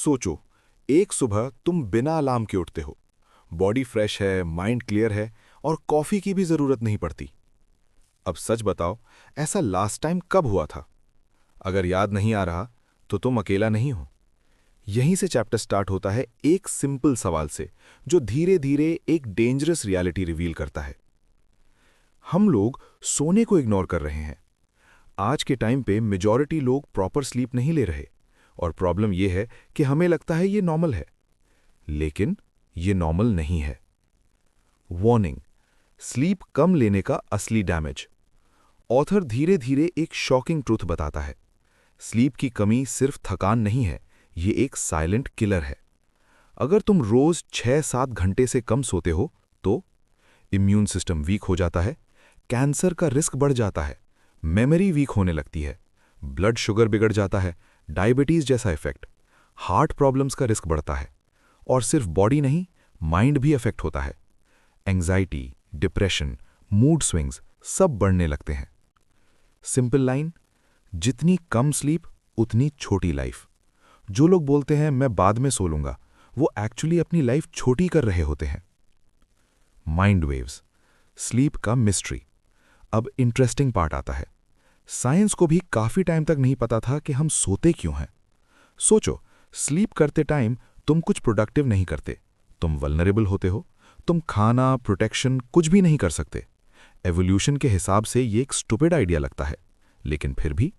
सोचो, एक सुबह तुम बिना अलार्म के उठते हो, बॉडी फ्रेश है, माइंड क्लियर है और कॉफी की भी जरूरत नहीं पड़ती। अब सच बताओ, ऐसा लास्ट टाइम कब हुआ था? अगर याद नहीं आ रहा, तो तुम अकेला नहीं हो। यहीं से चैप्टर स्टार्ट होता है एक सिंपल सवाल से, जो धीरे धीरे एक डेंजरस रियलिटी रिवील करता है। हम लोग सोने को इग्नोर कर रहे हैं। आज के टाइम पे मेजॉरिटी लोग प्रॉपर स्लीप नहीं ले रहे, और प्रॉब्लम यह है कि हमें लगता है ये नॉर्मल है, लेकिन ये नॉर्मल नहीं है। वार्निंग: स्लीप कम लेने का असली डैमेज। ऑथर धीरे धीरे एक शॉकिंग ट्रूथ बताता है। स्लीप की कमी सिर्फ थकान नहीं है, ये एक साइलेंट किलर है। अगर तुम रोज 6-7 घंटे से कम सोते हो, तो इम्यून सिस्टम वीक हो जाता है, कैंसर का रिस्क बढ़ जाता है, मेमोरी वीक होने लगती है, ब्लड शुगर बिगड़ जाता है, डायबिटीज जैसा इफेक्ट, हार्ट प्रॉब्लम्स का रिस्क बढ़ता है, और सिर्फ बॉडी नहीं, माइंड भी इफेक्ट होता है। एंजाइटी, डिप्रेशन, मूड स्विंग्स सब बढ़ने लगते हैं। सिंपल लाइन: जितनी कम स्लीप, उतनी छोटी लाइफ। जो लोग बोलते हैं मैं बाद में सो लूंगा, वो एक्चुअली अपनी लाइफ छोटी कर रहे होते हैं। माइंड वेव्स, स्लीप का मिस्ट्री। अब इंटरेस्टिंग पार्ट आता है। साइंस को भी काफी टाइम तक नहीं पता था कि हम सोते क्यों हैं। सोचो, स्लीप करते टाइम तुम कुछ प्रोडक्टिव नहीं करते, तुम वल्नरेबल होते हो, तुम खाना, प्रोटेक्शन कुछ भी नहीं कर सकते। एवोल्यूशन के हिसाब से ये एक स्टूपिड आइडिया लगता है, लेकिन फिर भी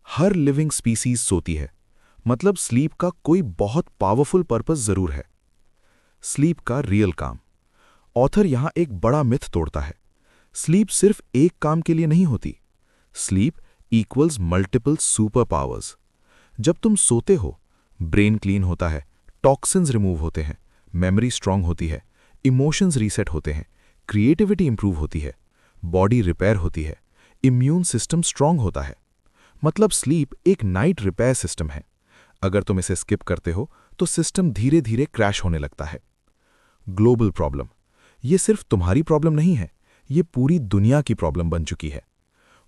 हर लिविंग स्पीसीज सोती है, मतलब स्लीप का कोई बहुत पावरफुल पर्पस जरूर है। स्लीप का रियल काम। ऑथर यहां एक बड़ा मिथ तोड़ता है। स्लीप सिर्फ एक काम के लिए नहीं होती। Sleep equals multiple super powers. जब तुम सोते हो, ब्रेन क्लीन होता है, टॉक्सिन्स रिमूव होते हैं, मेमोरी स्ट्रांग होती है, इमोशंस रीसेट होते हैं, क्रिएटिविटी इंप्रूव होती है, बॉडी रिपेयर होती है, इम्यून सिस्टम स्ट्रांग होता है। मतलब स्लीप एक नाइट रिपेयर सिस्टम है। अगर तुम इसे स्किप करते हो, तो सिस्टम धीरे धीरे क्रैश होने लगता है। Global problem. ये सिर्फ तुम्हारी प्रॉब्लम नहीं है, ये पूरी दुनिया की प्रॉब्लम बन चुकी है।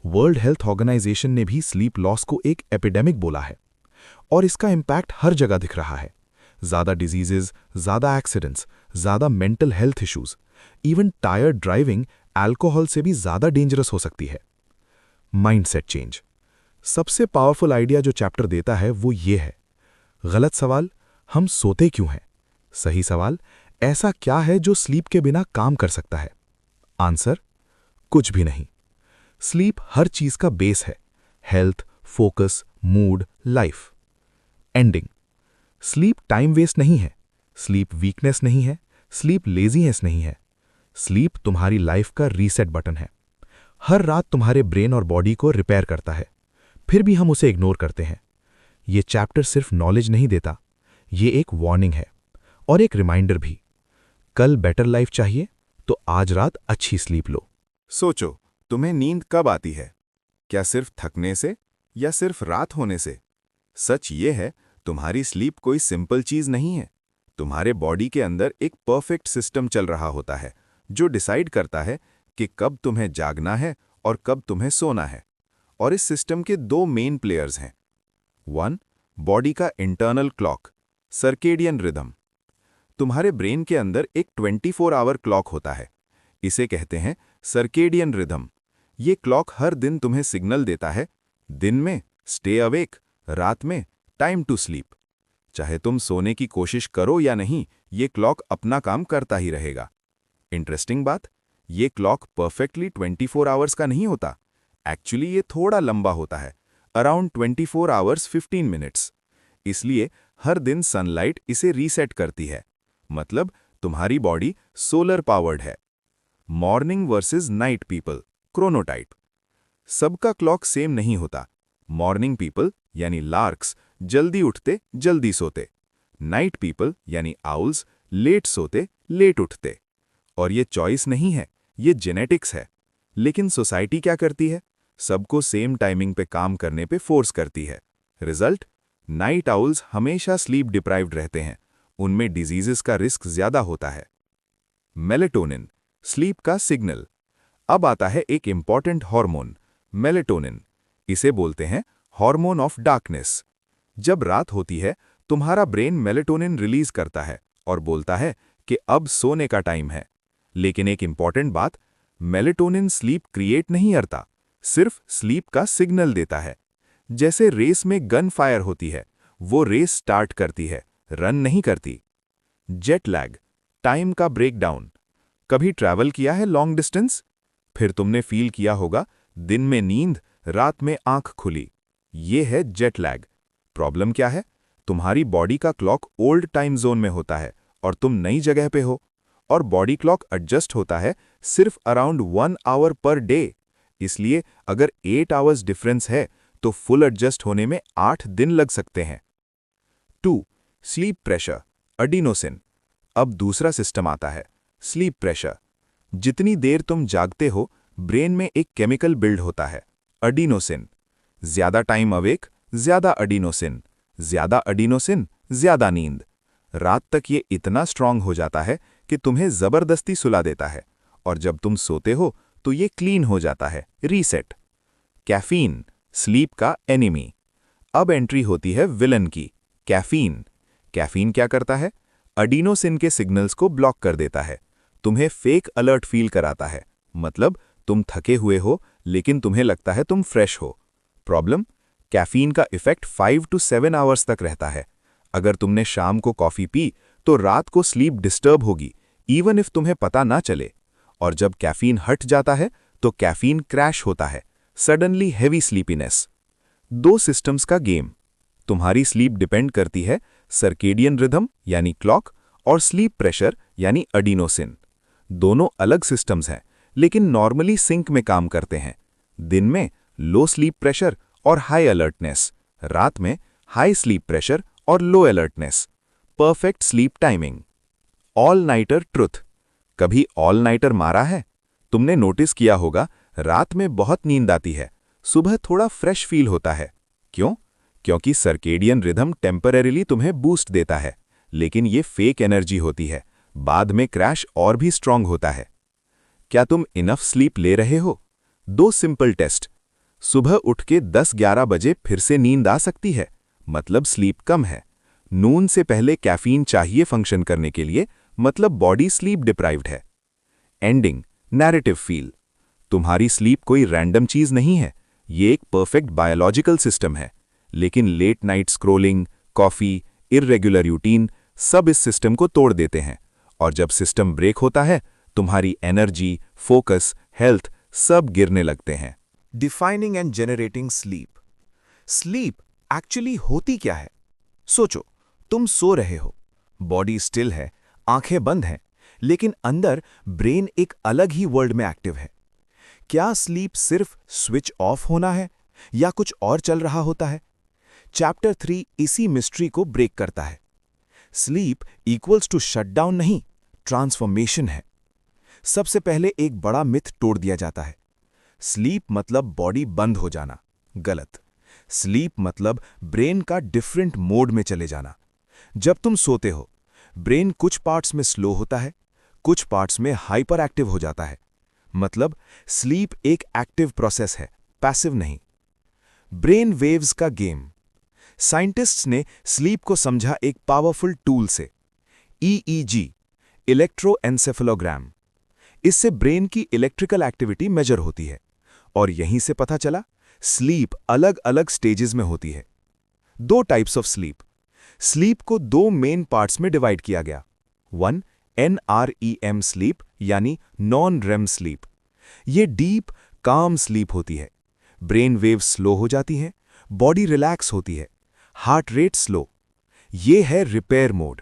वर्ल्ड हेल्थ ऑर्गेनाइजेशन ने भी स्लीप लॉस को एक एपिडेमिक बोला है, और इसका इंपैक्ट हर जगह दिख रहा है। ज्यादा डिजीजेज, ज्यादा एक्सीडेंट्स, ज्यादा mental health issues, even tired driving alcohol से भी ज्यादा डेंजरस हो सकती है। Mindset change. सबसे पावरफुल आइडिया जो चैप्टर देता है वो ये है। गलत सवाल: हम सोते क्यों हैं? सही सवाल: ऐसा क्या है जो स्लीप के बिना काम कर सकता है? आंसर: कुछ भी नहीं। स्लीप हर चीज का बेस है। Health, focus, mood, life. Ending: sleep time waste नहीं है, स्लीप वीकनेस नहीं है, स्लीप लेजीनेस नहीं है। स्लीप तुम्हारी लाइफ का रीसेट बटन है। हर रात तुम्हारे ब्रेन और बॉडी को रिपेयर करता है, फिर भी हम उसे इग्नोर करते हैं। ये चैप्टर सिर्फ नॉलेज नहीं देता, ये एक वार्निंग है और एक रिमाइंडर भी। कल बेटर लाइफ चाहिए तो आज रात अच्छी स्लीप लो। सोचो, तुम्हें नींद कब आती है? क्या सिर्फ थकने से या सिर्फ रात होने से? सच ये है, तुम्हारी स्लीप कोई सिंपल चीज नहीं है। तुम्हारे बॉडी के अंदर एक परफेक्ट सिस्टम चल रहा होता है, जो डिसाइड करता है कि कब तुम्हें जागना है और कब तुम्हें सोना है। और इस सिस्टम के दो मेन प्लेयर्स हैं। 1. बॉडी का इंटरनल क्लॉक, सर्केडियन रिदम। तुम्हारे ब्रेन के अंदर एक 24 आवर क्लॉक होता है, इसे कहते हैं सर्केडियन रिदम। ये क्लॉक हर दिन तुम्हें सिग्नल देता है, दिन में स्टे अवेक, रात में टाइम टू स्लीप। चाहे तुम सोने की कोशिश करो या नहीं, ये क्लॉक अपना काम करता ही रहेगा। इंटरेस्टिंग बात, ये क्लॉक परफेक्टली 24 आवर्स का नहीं होता। एक्चुअली ये थोड़ा लंबा होता है, अराउंड 24 आवर्स 15 मिनट्स। इसलिए हर दिन सनलाइट इसे रीसेट करती है। मतलब तुम्हारी बॉडी सोलर पावर्ड है। Morning versus night people, chronotype. सबका क्लॉक सेम नहीं होता। मॉर्निंग पीपल यानी लार्क्स जल्दी उठते, जल्दी सोते। नाइट पीपल यानी आउल्स लेट सोते, लेट उठते। और ये चॉइस नहीं है, ये जेनेटिक्स है। लेकिन सोसाइटी क्या करती है? सबको सेम टाइमिंग पे काम करने पे फोर्स करती है। रिजल्ट: नाइट आउल्स हमेशा स्लीप डिप्राइव्ड रहते हैं, उनमें डिजीजेस का रिस्क ज्यादा होता है। मेलेटोनिन, स्लीप का सिग्नल। अब आता है एक इंपॉर्टेंट हार्मोन, मेलेटोनिन। इसे बोलते हैं हार्मोन ऑफ डार्कनेस। जब रात होती है तुम्हारा ब्रेन मेलेटोनिन रिलीज करता है और बोलता है कि अब सोने का टाइम है। लेकिन एक इंपॉर्टेंट बात, मेलेटोनिन स्लीप क्रिएट नहीं करता, सिर्फ स्लीप का सिग्नल देता है। जैसे रेस में गन फायर होती है, वो रेस स्टार्ट करती है, रन नहीं करती। जेट लैग, टाइम का ब्रेकडाउन। कभी ट्रैवल किया है लॉन्ग डिस्टेंस? फिर तुमने फील किया होगा दिन में नींद, रात में आंख खुली। ये है जेट लैग। प्रॉब्लम क्या है? तुम्हारी बॉडी का क्लॉक ओल्ड टाइम जोन में होता है और तुम नई जगह पे हो, और बॉडी क्लॉक एडजस्ट होता है सिर्फ अराउंड 1 आवर पर डे। इसलिए अगर 8 आवर्स डिफरेंस है तो फुल एडजस्ट होने में 8 दिन लग सकते हैं। 2. Sleep pressure, adenosine. अब दूसरा सिस्टम आता है, स्लीप प्रेशर। जितनी देर तुम जागते हो, ब्रेन में एक केमिकल बिल्ड होता है, एडिनोसिन। ज्यादा टाइम अवेक, ज्यादा एडिनोसिन, ज्यादा एडिनोसिन, ज्यादा नींद। रात तक ये इतना स्ट्रांग हो जाता है कि तुम्हें जबरदस्ती सुला देता है, और जब तुम सोते हो तो ये क्लीन हो जाता है, रीसेट। कैफीन, स्लीप का एनिमी। अब एंट्री होती है विलन की, कैफीन। कैफीन क्या करता है? एडिनोसिन के सिग्नल्स को ब्लॉक कर देता है, तुम्हें फेक अलर्ट फील कराता है। मतलब तुम थके हुए हो लेकिन तुम्हें लगता है तुम फ्रेश हो। प्रॉब्लम, कैफीन का इफेक्ट 5 to 7 आवर्स तक रहता है। अगर तुमने शाम को कॉफी पी तो रात को स्लीप डिस्टर्ब होगी, इवन इफ तुम्हें पता ना चले। और जब कैफीन हट जाता है तो कैफीन क्रैश होता है, सडनली हेवी स्लीपीनेस। 2 सिस्टम्स का गेम। तुम्हारी स्लीप डिपेंड करती है सर्केडियन रिदम यानी क्लॉक और स्लीप प्रेशर यानी एडिनोसिन। दोनों अलग सिस्टम्स हैं, लेकिन नॉर्मली सिंक में काम करते हैं। दिन में लो स्लीप प्रेशर और हाई अलर्टनेस, रात में हाई स्लीप प्रेशर और low alertness. Perfect sleep timing. All nighter truth. कभी ऑल नाइटर मारा है? तुमने नोटिस किया होगा रात में बहुत नींद आती है, सुबह थोड़ा फ्रेश फील होता है। क्यों? क्योंकि सर्केडियन रिदम टेम्परेरीली तुम्हें बूस्ट देता है, लेकिन ये फेक एनर्जी होती है, बाद में क्रैश और भी स्ट्रांग होता है। क्या तुम इनफ स्लीप ले रहे हो? 2 सिंपल टेस्ट। सुबह उठ के 10-11 बजे फिर से नींद आ सकती है, मतलब स्लीप कम है। नून से पहले कैफीन चाहिए फंक्शन करने के लिए, मतलब बॉडी स्लीप डिप्राइव्ड है। Ending, narrative feel. तुम्हारी स्लीप कोई रैंडम चीज नहीं है, ये एक परफेक्ट बायोलॉजिकल सिस्टम है। लेकिन late night scrolling, coffee, irregular routine सब इस सिस्टम को तोड़ देते हैं, और जब सिस्टम ब्रेक होता है तुम्हारी एनर्जी, फोकस, हेल्थ सब गिरने लगते हैं। Defining and generating sleep. Sleep actually होती क्या है? सोचो, तुम सो रहे हो, बॉडी स्टिल है, आंखें बंद हैं, लेकिन अंदर ब्रेन एक अलग ही वर्ल्ड में एक्टिव है। क्या स्लीप सिर्फ स्विच ऑफ होना है या कुछ और चल रहा होता है? चैप्टर 3 इसी मिस्ट्री को ब्रेक करता है। स्लीप इक्वल्स टू शटडाउन नहीं, ट्रांसफॉर्मेशन है। सबसे पहले एक बड़ा मिथ तोड़ दिया जाता है, स्लीप मतलब बॉडी बंद हो जाना। गलत। स्लीप मतलब ब्रेन का डिफरेंट मोड में चले जाना। जब तुम सोते हो, ब्रेन कुछ पार्ट्स में स्लो होता है, कुछ पार्ट्स में हाइपर एक्टिव हो जाता है। मतलब स्लीप एक एक्टिव प्रोसेस है, पैसिव नहीं। ब्रेन वेव्स का गेम। साइंटिस्ट्स ने स्लीप को समझा एक पावरफुल टूल से, ईईजी, इलेक्ट्रोएन्सेफेलोग्राम। इससे ब्रेन की इलेक्ट्रिकल एक्टिविटी मेजर होती है, और यहीं से पता चला स्लीप अलग अलग स्टेजेस में होती है। 2 टाइप्स ऑफ स्लीप। स्लीप को 2 मेन पार्ट्स में डिवाइड किया गया। 1. NREM स्लीप यानी नॉन रेम स्लीप। ये डीप काम स्लीप होती है। ब्रेन वेव स्लो हो जाती हैं, बॉडी रिलैक्स होती है, हार्ट रेट स्लो। ये है रिपेयर मोड।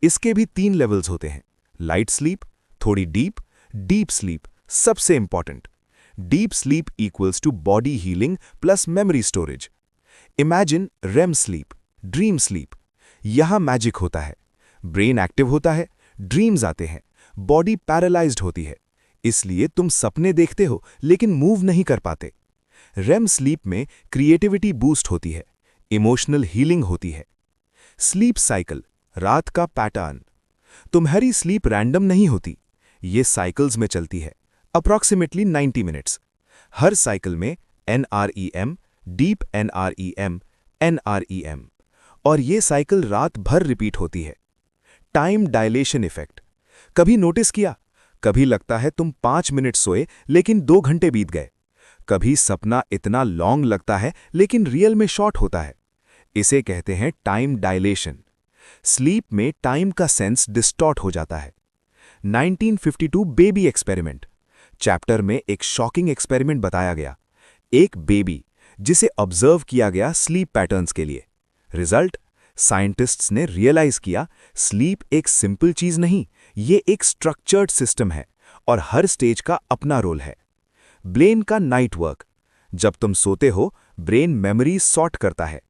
इसके भी 3 लेवल्स होते हैं, लाइट स्लीप, थोड़ी डीप, डीप स्लीप सबसे important. Deep sleep equals to body healing plus memory storage. Imagine REM sleep, dream sleep. यहां मैजिक होता है, ब्रेन एक्टिव होता है, ड्रीम्स आते हैं, बॉडी पैरालाइज्ड होती है, इसलिए तुम सपने देखते हो लेकिन मूव नहीं कर पाते। रेम स्लीप में क्रिएटिविटी बूस्ट होती है, इमोशनल हीलिंग होती है। स्लीप साइकिल, रात का पैटर्न। तुम्हारी स्लीप रैंडम नहीं होती, ये साइकिल्स में चलती है, अप्रॉक्सीमेटली 90 मिनट्स। हर साइकिल में NREM, डीप NREM, NREM और ये साइकिल रात भर रिपीट होती है। Time dilation effect. कभी नोटिस किया? कभी लगता है तुम 5 मिनट सोए लेकिन 2 घंटे बीत गए। कभी सपना इतना लॉन्ग लगता है लेकिन रियल में शॉर्ट होता है। इसे कहते हैं टाइम डायलेशन। स्लीप में टाइम का सेंस डिस्टॉर्ट हो जाता है। 1952 बेबी एक्सपेरिमेंट। चैप्टर में एक शॉकिंग एक्सपेरिमेंट बताया गया। एक बेबी जिसे ऑब्जर्व किया गया स्लीप पैटर्न्स के लिए। रिजल्ट, साइंटिस्ट्स ने रियलाइज किया स्लीप एक सिंपल चीज नहीं, ये एक स्ट्रक्चर्ड सिस्टम है और हर स्टेज का अपना रोल है। ब्रेन का नाइट वर्क। जब तुम सोते हो, ब्रेन मेमोरी सॉर्ट करता है,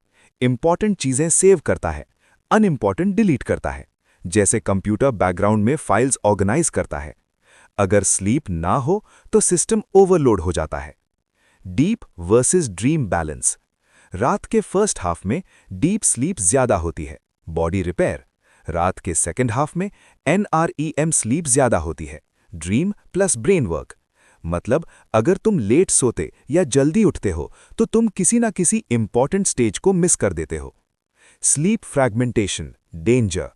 इंपॉर्टेंट चीजें सेव करता है, अनइम्पॉर्टेंट डिलीट करता है, जैसे कंप्यूटर बैकग्राउंड में फाइल्स ऑर्गेनाइज करता है। अगर स्लीप ना हो तो सिस्टम ओवरलोड हो जाता है। Deep versus dream balance. रात के फर्स्ट हाफ में डीप स्लीप ज्यादा होती है, बॉडी रिपेयर। रात के सेकेंड हाफ में NREM स्लीप ज्यादा होती है, ड्रीम प्लस ब्रेन वर्क। मतलब अगर तुम लेट सोते या जल्दी उठते हो तो तुम किसी ना किसी इंपॉर्टेंट स्टेज को मिस कर देते हो। Sleep fragmentation, danger.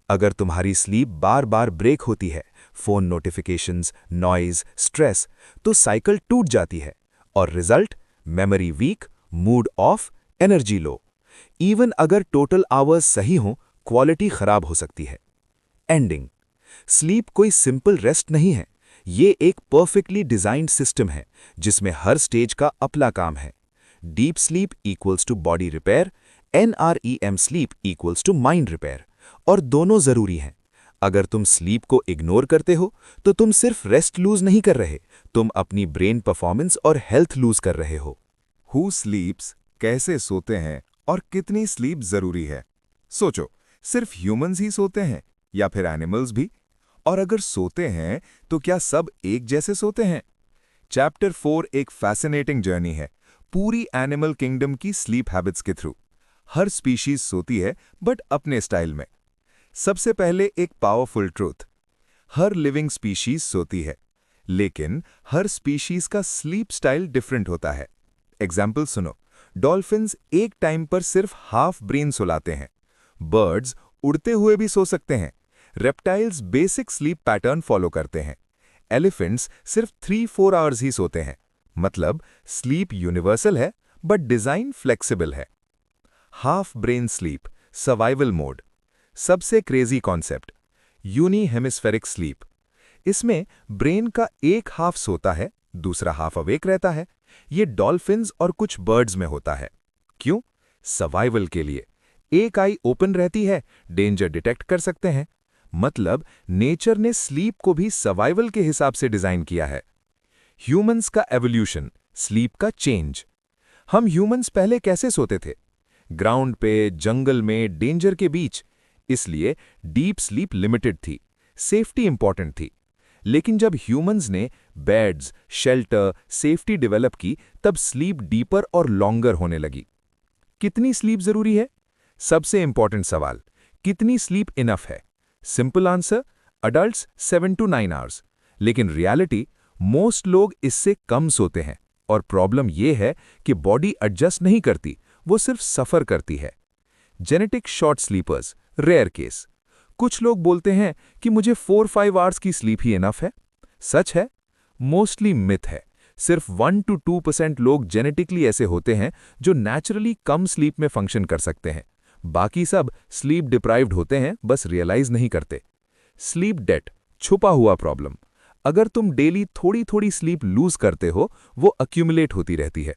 अगर तुम्हारी स्लीप बार बार ब्रेक होती है, फोन नोटिफिकेशंस, नॉइज, स्ट्रेस, तो साइकिल टूट जाती है और result, memory weak, mood off, energy low. Even अगर टोटल आवर्स सही हो, क्वालिटी खराब हो सकती है। एंडिंग। स्लीप कोई सिंपल रेस्ट नहीं है, ये एक परफेक्टली डिजाइंड सिस्टम है जिसमें हर स्टेज का अपना काम है। Deep sleep equals to body repair, NREM sleep equals to mind repair, और दोनों जरूरी हैं। अगर तुम स्लीप को इग्नोर करते हो तो तुम सिर्फ रेस्ट लूज नहीं कर रहे, तुम अपनी ब्रेन परफॉर्मेंस और हेल्थ लूज कर रहे हो। हु स्लीप्स, कैसे सोते हैं और कितनी स्लीप जरूरी है? सोचो, सिर्फ ह्यूमंस ही सोते हैं या फिर एनिमल्स भी? और अगर सोते हैं तो क्या सब एक जैसे सोते हैं? चैप्टर 4 एक फैसिनेटिंग जर्नी है, पूरी एनिमल किंगडम की स्लीप हैबिट्स के थ्रू। हर स्पीशीज सोती है बट अपने स्टाइल में। सबसे पहले एक पावरफुल ट्रूथ, हर लिविंग स्पीशीज सोती है, लेकिन हर स्पीशीज का स्लीप स्टाइल डिफरेंट होता है। एग्जाम्पल सुनो, डॉल्फिन्स एक टाइम पर सिर्फ हाफ ब्रेन सुलाते हैं। बर्ड्स उड़ते हुए भी सो सकते हैं। Reptiles basic sleep pattern follow करते हैं। एलिफेंट्स सिर्फ 3-4 आवर्स ही सोते हैं। मतलब स्लीप यूनिवर्सल है बट डिजाइन फ्लेक्सिबल है। Half brain sleep, survival mode. सबसे crazy concept, unihemispheric sleep. इसमें ब्रेन का एक हाफ सोता है, दूसरा हाफ अवेक रहता है। ये डॉल्फिन्स और कुछ बर्ड्स में होता है। क्यों? सर्वाइवल के लिए। एक आई ओपन रहती है, डेंजर डिटेक्ट कर सकते हैं। मतलब नेचर ने स्लीप को भी सर्वाइवल के हिसाब से डिजाइन किया है। ह्यूमंस का एवोल्यूशन, स्लीप का चेंज। हम ह्यूमंस पहले कैसे सोते थे? ग्राउंड पे, जंगल में, डेंजर के बीच। इसलिए डीप स्लीप लिमिटेड थी, सेफ्टी इंपॉर्टेंट थी। लेकिन जब ह्यूमंस ने बेड्स, शेल्टर, सेफ्टी डेवलप की, तब स्लीप डीपर और लॉन्गर होने लगी। कितनी स्लीप जरूरी है? सबसे इंपॉर्टेंट सवाल, कितनी स्लीप इनफ है? Simple answer, adults 7 to 9 hours. लेकिन रियलिटी, मोस्ट लोग इससे कम सोते हैं और प्रॉब्लम यह है कि बॉडी एडजस्ट नहीं करती, वो सिर्फ सफर करती है। Genetic short sleepers, rare case. कुछ लोग बोलते हैं कि मुझे 4-5 आवर्स की स्लीप ही इनफ है। सच है? मोस्टली मिथ है। सिर्फ 1 to 2% लोग जेनेटिकली ऐसे होते हैं जो नेचुरली कम स्लीप में फंक्शन कर सकते हैं। बाकी सब स्लीप डिप्राइव्ड होते हैं, बस रियलाइज नहीं करते। स्लीप डेट, छुपा हुआ प्रॉब्लम। अगर तुम डेली थोड़ी थोड़ी स्लीप लूज करते हो, वो अक्यूमुलेट होती रहती है।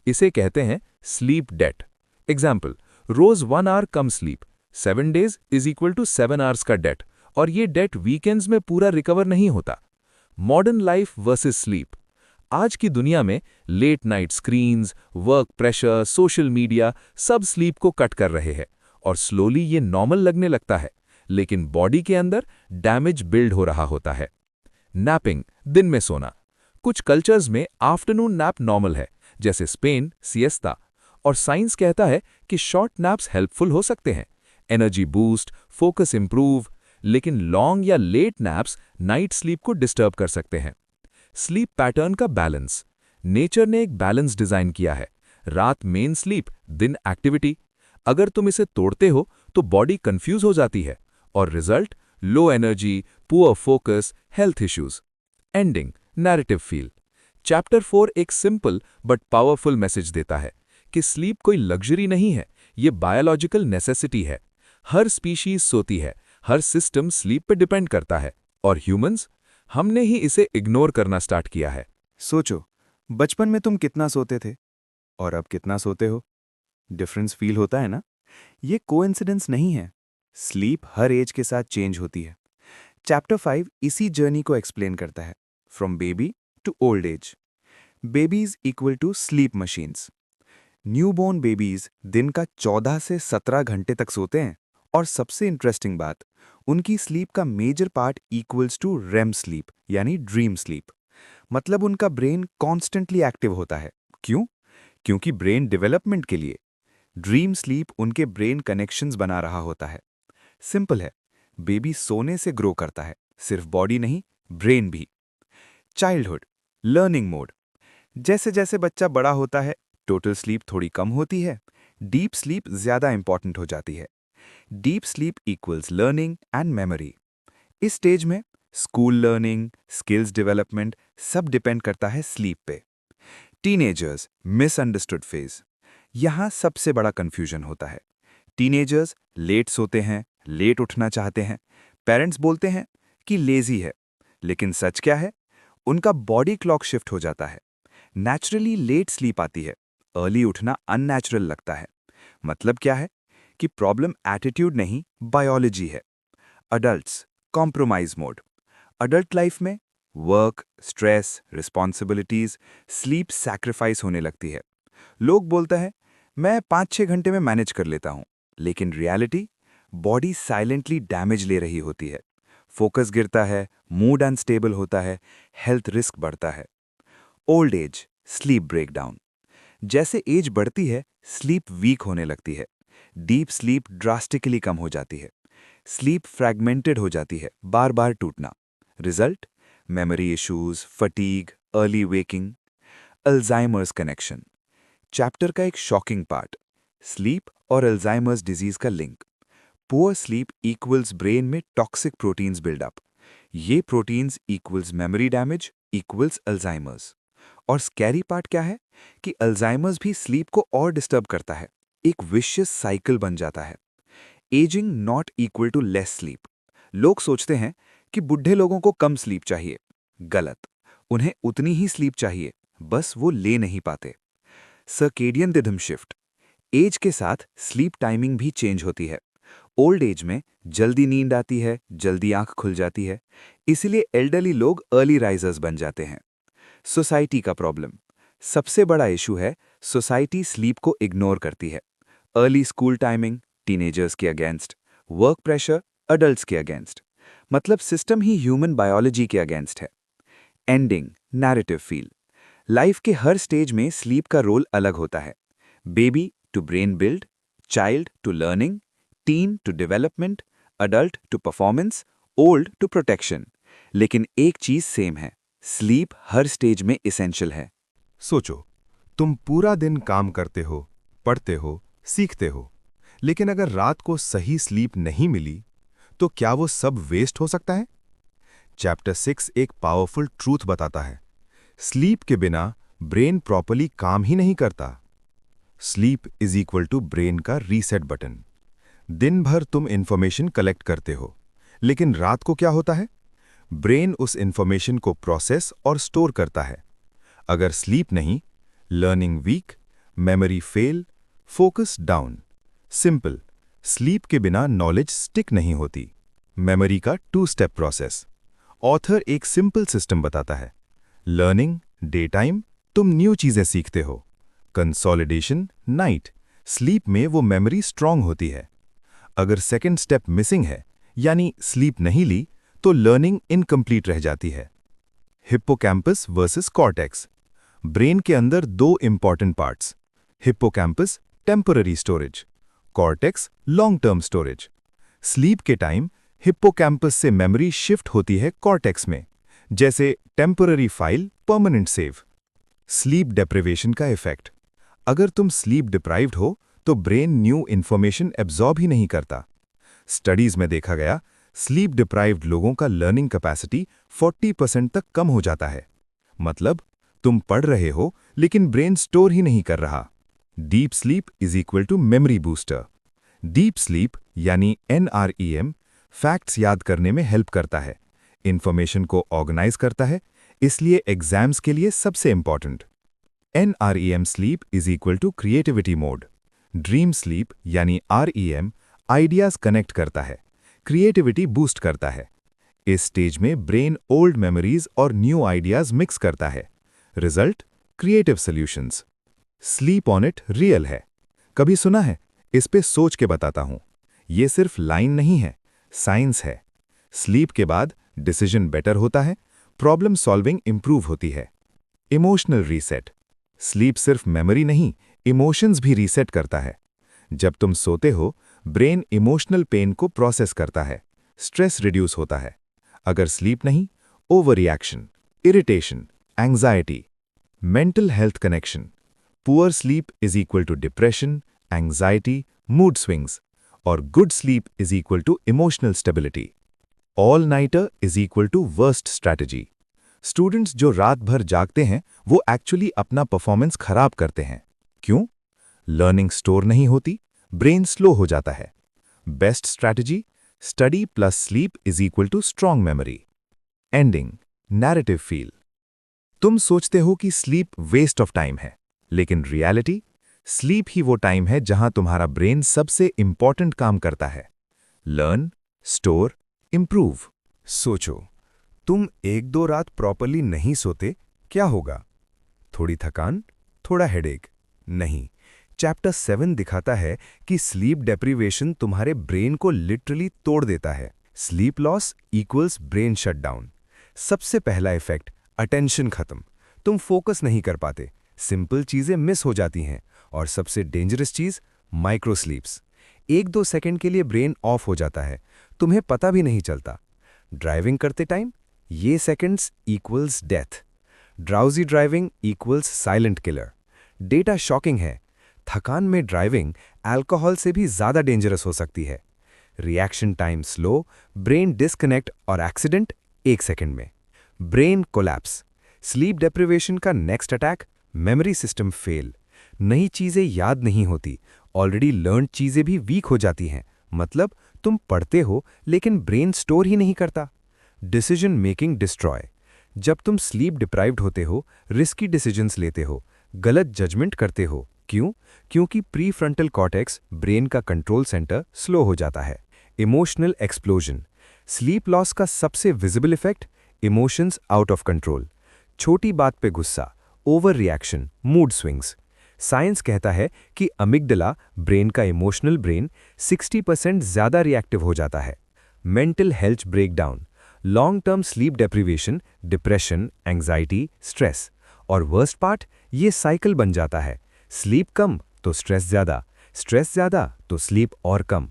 इसे कहते हैं स्लीप डेट। एग्जाम्पल, रोज 1 आवर कम sleep, 7 days is equal to 7 hours का डेट, और ये डेट वीकेंड्स में पूरा रिकवर नहीं होता। Modern life versus sleep. आज की दुनिया में late night screens, work pressure, social media सब स्लीप को कट कर रहे हैं और स्लोली ये नॉर्मल लगने लगता है, लेकिन बॉडी के अंदर डैमेज बिल्ड हो रहा होता है। नैपिंग, दिन में सोना। कुछ कल्चर्स में आफ्टरनून नैप नॉर्मल है, जैसे स्पेन सिएस्ता, और साइंस कहता है कि शॉर्ट नैप्स हेल्पफुल हो सकते हैं, एनर्जी बूस्ट, फोकस इंप्रूव। लेकिन लॉन्ग या लेट नैप्स नाइट स्लीप को डिस्टर्ब कर सकते हैं। स्लीप पैटर्न का बैलेंस। नेचर ने एक बैलेंस डिजाइन किया है। रात मेन स्लीप, दिन एक्टिविटी। अगर तुम इसे तोड़ते हो तो बॉडी कंफ्यूज हो जाती है और result low energy, poor focus, health issues. Ending, narrative feel. Chapter 4 एक सिंपल बट पावरफुल मैसेज देता है कि स्लीप कोई लग्जरी नहीं है, ये बायोलॉजिकल नेसेसिटी है। हर स्पीशीज सोती है, हर सिस्टम स्लीप पे डिपेंड करता है, और ह्यूमंस, हमने ही इसे इग्नोर करना स्टार्ट किया है। सोचो, बचपन में तुम कितना सोते थे और अब कितना सोते हो? डिफरेंस फील होता है ना? ये कोइंसिडेंस नहीं है। स्लीप हर एज के साथ चेंज होती है। चैप्टर 5 इसी जर्नी को एक्सप्लेन करता है, from baby to old age. Babies equal to sleep machines. Newborn babies दिन का 14 से 17 घंटे तक सोते हैं, और सबसे इंटरेस्टिंग बात, उनकी स्लीप का major part equals to REM sleep, यानी ड्रीम स्लीप। मतलब उनका ब्रेन कॉन्स्टेंटली एक्टिव होता है। क्यों? क्योंकि ब्रेन डेवलपमेंट के लिए ड्रीम स्लीप उनके ब्रेन कनेक्शंस बना रहा होता है। सिंपल है, बेबी सोने से ग्रो करता है, सिर्फ बॉडी नहीं, ब्रेन भी। Childhood, learning mode. जैसे जैसे बच्चा बड़ा होता है, टोटल स्लीप थोड़ी कम होती है, डीप स्लीप ज्यादा इंपॉर्टेंट हो जाती है। Deep sleep equals learning and memory. इस स्टेज में स्कूल लर्निंग, स्किल्स डेवलपमेंट सब डिपेंड करता है स्लीप पे। Teenagers, misunderstood phase. यहाँ सबसे बड़ा कंफ्यूजन होता है। टीनेजर्स लेट सोते हैं, लेट उठना चाहते हैं। पेरेंट्स बोलते हैं कि लेजी है, लेकिन सच क्या है? उनका बॉडी क्लॉक शिफ्ट हो जाता है। नेचुरली लेट स्लीप आती है, अर्ली उठना अननेचुरल लगता है। मतलब क्या है? कि प्रॉब्लम एटीट्यूड नहीं, बायोलॉजी है। Adults, compromise mode. Adult life में work, stress, responsibilities, sleep sacrifice होने लगती है। लोग बोलते हैं, मैं 5-6 घंटे में मैनेज कर लेता हूं, लेकिन रियलिटी, बॉडी साइलेंटली डैमेज ले रही होती है। फोकस गिरता है, मूड अनस्टेबल होता है, हेल्थ रिस्क बढ़ता है। Old age, sleep breakdown. जैसे एज बढ़ती है, स्लीप वीक होने लगती है। डीप स्लीप ड्रास्टिकली कम हो जाती है। स्लीप फ्रैगमेंटेड हो जाती है, बार बार टूटना। Result, memory issues, fatigue, early waking. Alzheimer's connection. Chapter का एक शॉकिंग पार्ट, स्लीप और अल्जाइमर्स डिजीज का link. Poor sleep equals brain में टॉक्सिक प्रोटीन्स बिल्डअप। ये proteins equals memory damage equals Alzheimer's. और स्कैरी पार्ट क्या है? कि अल्जाइमर्स भी स्लीप को और डिस्टर्ब करता है। एक विशियस साइकिल बन जाता है। Ageing not equal to less sleep. लोग सोचते हैं कि बुढ़े लोगों को कम स्लीप चाहिए। गलत, उन्हें उतनी ही स्लीप चाहिए, बस वो ले नहीं पाते। Circadian rhythm shift. एज के साथ स्लीप टाइमिंग भी चेंज होती है। ओल्ड एज में जल्दी नींद आती है, जल्दी आंख खुल जाती है, इसलिए एल्डरली लोग अर्ली राइजर्स बन जाते हैं। सोसाइटी का प्रॉब्लम। सबसे बड़ा इशू है, सोसाइटी स्लीप को इग्नोर करती है। अर्ली स्कूल टाइमिंग, टीनेजर्स के अगेंस्ट। वर्क प्रेशर, अडल्ट्स के अगेंस्ट। मतलब सिस्टम ही ह्यूमन बायोलॉजी के अगेंस्ट है। Ending, narrative feel. लाइफ के हर स्टेज में स्लीप का रोल अलग होता है। Baby to brain build, child to learning, teen to development, adult to performance, old to protection. लेकिन एक चीज सेम है, स्लीप हर स्टेज में इसेंशियल है। सोचो, तुम पूरा दिन काम करते हो, पढ़ते हो, सीखते हो, लेकिन अगर रात को सही स्लीप नहीं मिली, तो क्या वो सब वेस्ट हो सकता है? चैप्टर 6 एक पावरफुल ट्रूथ बताता है। स्लीप के बिना ब्रेन प्रॉपर्ली काम ही नहीं करता। Sleep is equal to brain का रीसेट बटन। दिन भर तुम इंफॉर्मेशन कलेक्ट करते हो, लेकिन रात को क्या होता है? ब्रेन उस इंफॉर्मेशन को प्रोसेस और स्टोर करता है। अगर स्लीप नहीं, learning weak, memory fail, focus down. Simple, sleep के बिना नॉलेज स्टिक नहीं होती। मेमोरी का 2 स्टेप प्रोसेस। ऑथर एक सिंपल सिस्टम बताता है। लर्निंग, डे टाइम, तुम न्यू चीजें सीखते हो। कंसोलिडेशन, नाइट, स्लीप में वो मेमोरी स्ट्रांग होती है। अगर सेकंड स्टेप मिसिंग है, यानी स्लीप नहीं ली, तो लर्निंग इनकम्प्लीट रह जाती है। Hippocampus versus cortex. ब्रेन के अंदर 2 important parts, hippocampus temporary storage, cortex long term storage. Sleep के टाइम हिप्पोकैम्पस से मेमोरी शिफ्ट होती है कॉर्टेक्स में, जैसे temporary file, permanent save. Sleep deprivation का इफेक्ट। अगर तुम स्लीप डिप्राइव्ड हो, तो तो ब्रेन न्यू इन्फॉर्मेशन एब्जॉर्ब ही नहीं करता। स्टडीज में देखा गया, स्लीप डिप्राइव्ड लोगों का लर्निंग कैपेसिटी 40% तक कम हो जाता है। मतलब तुम पढ़ रहे हो लेकिन ब्रेन स्टोर ही नहीं कर रहा। Deep sleep is equal to memory booster. Deep sleep यानी NREM फैक्ट्स याद करने में हेल्प करता है, इंफॉर्मेशन को ऑर्गेनाइज करता है, इसलिए एग्जाम्स के लिए सबसे important. NREM sleep is equal to creativity mode. Dream sleep यानी REM आइडियाज कनेक्ट करता है, क्रिएटिविटी बूस्ट करता है। इस स्टेज में ब्रेन ओल्ड मेमोरीज और न्यू आइडियाज मिक्स करता है। Result creative solutions. Sleep on it real है। कभी सुना है? इस पे सोच के बताता हूं। ये सिर्फ लाइन नहीं है, साइंस है। स्लीप के बाद डिसीजन बेटर होता है, प्रॉब्लम सॉल्विंग इंप्रूव होती है। Emotional reset. स्लीप सिर्फ मेमोरी नहीं, इमोशंस भी रीसेट करता है। जब तुम सोते हो, ब्रेन इमोशनल पेन को प्रोसेस करता है, स्ट्रेस रिड्यूस होता है। अगर स्लीप नहीं, overreaction, irritation, anxiety. Mental health connection. Poor sleep is equal to depression, anxiety, mood swings, और good sleep is equal to emotional stability. All nighter is equal to worst strategy. Students जो रात भर जागते हैं वो actually अपना performance खराब करते हैं। क्यों? लर्निंग स्टोर नहीं होती, ब्रेन स्लो हो जाता है। Best strategy, study plus sleep is equal to strong memory. Ending, narrative feel. तुम सोचते हो कि स्लीप वेस्ट ऑफ टाइम है, लेकिन रियलिटी, स्लीप ही वो टाइम है जहां तुम्हारा ब्रेन सबसे इंपॉर्टेंट काम करता है। Learn, store, improve. सोचो, तुम 1-2 रात प्रॉपर्ली नहीं सोते, क्या होगा? थोड़ी थकान, थोड़ा हेडेक? नहीं, चैप्टर 7 दिखाता है कि स्लीप डेप्रिवेशन तुम्हारे ब्रेन को लिटरली तोड़ देता है। Sleep loss equals brain shutdown. सबसे पहला इफेक्ट, अटेंशन खत्म। तुम फोकस नहीं कर पाते, सिंपल चीजें मिस हो जाती हैं। और सबसे डेंजरस चीज, माइक्रो स्लीप्स। 1-2 सेकंड के लिए ब्रेन ऑफ हो जाता है, तुम्हें पता भी नहीं चलता। ड्राइविंग करते टाइम ये seconds equals death. Drowsy driving equals silent killer. Data shocking है। थकान में ड्राइविंग अल्कोहल से भी ज्यादा डेंजरस हो सकती है। Reaction time slow, brain disconnect और एक्सीडेंट 1 सेकंड में। Brain collapse. स्लीप डेप्रिवेशन का next attack, memory system fail. नई चीजें याद नहीं होती, ऑलरेडी लर्न्ड चीजें भी वीक हो जाती हैं। मतलब तुम पढ़ते हो लेकिन ब्रेन स्टोर ही नहीं करता। Decision making destroy. जब तुम स्लीप डिप्राइव्ड होते हो, रिस्की डिसीजंस लेते हो, गलत जजमेंट करते हो। क्यों? क्योंकि प्री फ्रंटल कॉर्टेक्स, ब्रेन का कंट्रोल सेंटर, स्लो हो जाता है। Emotional explosion. स्लीप लॉस का सबसे visible effect, emotions out of control. छोटी बात पे गुस्सा, over reaction, mood swings. Science कहता है कि अमिगडला, ब्रेन का इमोशनल ब्रेन, 60% ज्यादा रिएक्टिव हो जाता है। Mental health breakdown. Long term sleep deprivation, depression, anxiety, stress. और वर्स्ट पार्ट, ये साइकिल बन जाता है। स्लीप कम तो स्ट्रेस ज्यादा, स्ट्रेस ज्यादा तो स्लीप और कम।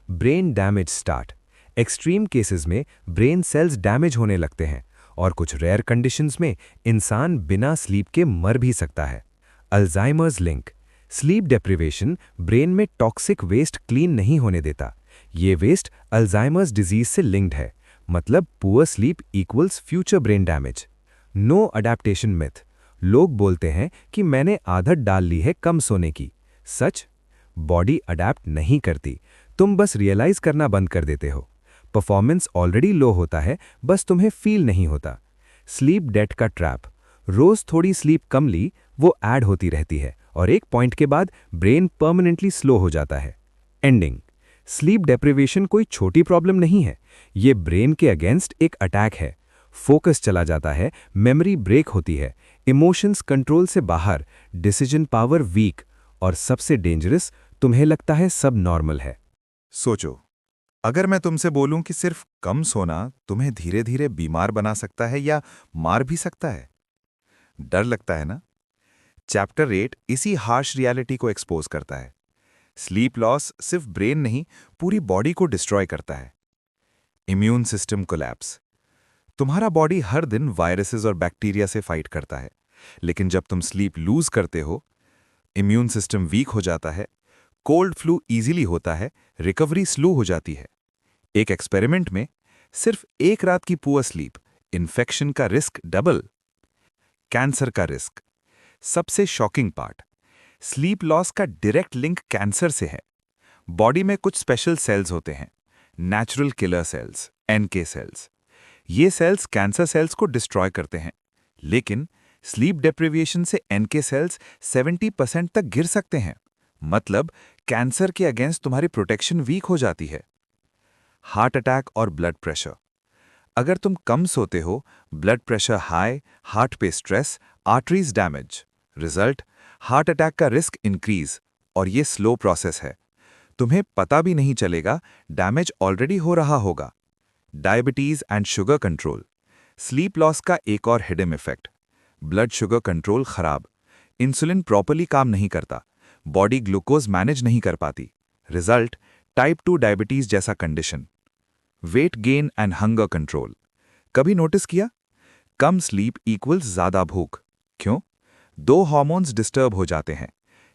Brain damage start. Extreme cases में ब्रेन सेल्स डैमेज होने लगते हैं और कुछ रेयर कंडीशंस में इंसान बिना स्लीप के मर भी सकता है। Alzheimer's link. Sleep deprivation brain में टॉक्सिक वेस्ट क्लीन नहीं होने देता। ये वेस्ट अल्जाइमर्स डिजीज से लिंक्ड है। मतलब poor sleep equals future brain damage. No adaptation myth. लोग बोलते हैं कि मैंने आदत डाल ली है कम सोने की। सच? बॉडी अडैप्ट नहीं करती, तुम बस रियलाइज करना बंद कर देते हो। परफॉर्मेंस ऑलरेडी लो होता है, बस तुम्हें फील नहीं होता। स्लीप डेट का ट्रैप। रोज थोड़ी स्लीप कम ली, वो ऐड होती रहती है और एक पॉइंट के बाद ब्रेन परमानेंटली स्लो हो जाता है। एंडिंग। स्लीप डेप्रिवेशन कोई छोटी प्रॉब्लम नहीं है, ये ब्रेन के अगेंस्ट एक अटैक है। फोकस चला जाता है, मेमोरी ब्रेक होती है, इमोशंस कंट्रोल से बाहर, डिसीजन पावर वीक, और सबसे डेंजरस, तुम्हें लगता है सब नॉर्मल है। सोचो, अगर मैं तुमसे बोलूं कि सिर्फ कम सोना तुम्हें धीरे धीरे बीमार बना सकता है या मार भी सकता है। डर लगता है ना? चैप्टर 8 इसी हार्श रियलिटी को एक्सपोज करता है। स्लीप लॉस सिर्फ ब्रेन नहीं, पूरी बॉडी को डिस्ट्रॉय करता है। Immune system collapse. तुम्हारा बॉडी हर दिन वायरसेस और बैक्टीरिया से फाइट करता है, लेकिन जब तुम स्लीप लूज करते हो, इम्यून सिस्टम वीक हो जाता है, कोल्ड फ्लू इजीली होता है, रिकवरी स्लो हो जाती है। एक एक्सपेरिमेंट में सिर्फ एक रात की पुअर स्लीप, इन्फेक्शन का रिस्क डबल। कैंसर का रिस्क, सबसे शॉकिंग पार्ट, स्लीप लॉस का डायरेक्ट लिंक कैंसर से है। बॉडी में कुछ स्पेशल सेल्स होते हैं, natural killer cells, NK cells. ये सेल्स कैंसर सेल्स को डिस्ट्रॉय करते हैं, लेकिन स्लीप डेप्रिविएशन से एनके सेल्स 70% तक गिर सकते हैं। मतलब कैंसर के अगेंस्ट तुम्हारी प्रोटेक्शन वीक हो जाती है। हार्ट अटैक और ब्लड प्रेशर, अगर तुम कम सोते हो, ब्लड प्रेशर हाई, हार्ट पे stress, arteries damage, result heart attack का रिस्क इंक्रीज। और ये स्लो प्रोसेस है, तुम्हें पता भी नहीं चलेगा, डैमेज ऑलरेडी हो रहा होगा। Diabetes and sugar control, sleep loss का एक और hidden effect, blood sugar control खराब, इंसुलिन प्रॉपर्ली काम नहीं करता, बॉडी ग्लूकोज मैनेज नहीं कर पाती। रिजल्ट टाइप 2 डायबिटीज जैसा condition. Weight gain and hunger control, कभी नोटिस किया? कम स्लीप इक्वल्स ज्यादा भूख। क्यों? दो हार्मोन्स डिस्टर्ब हो जाते हैं,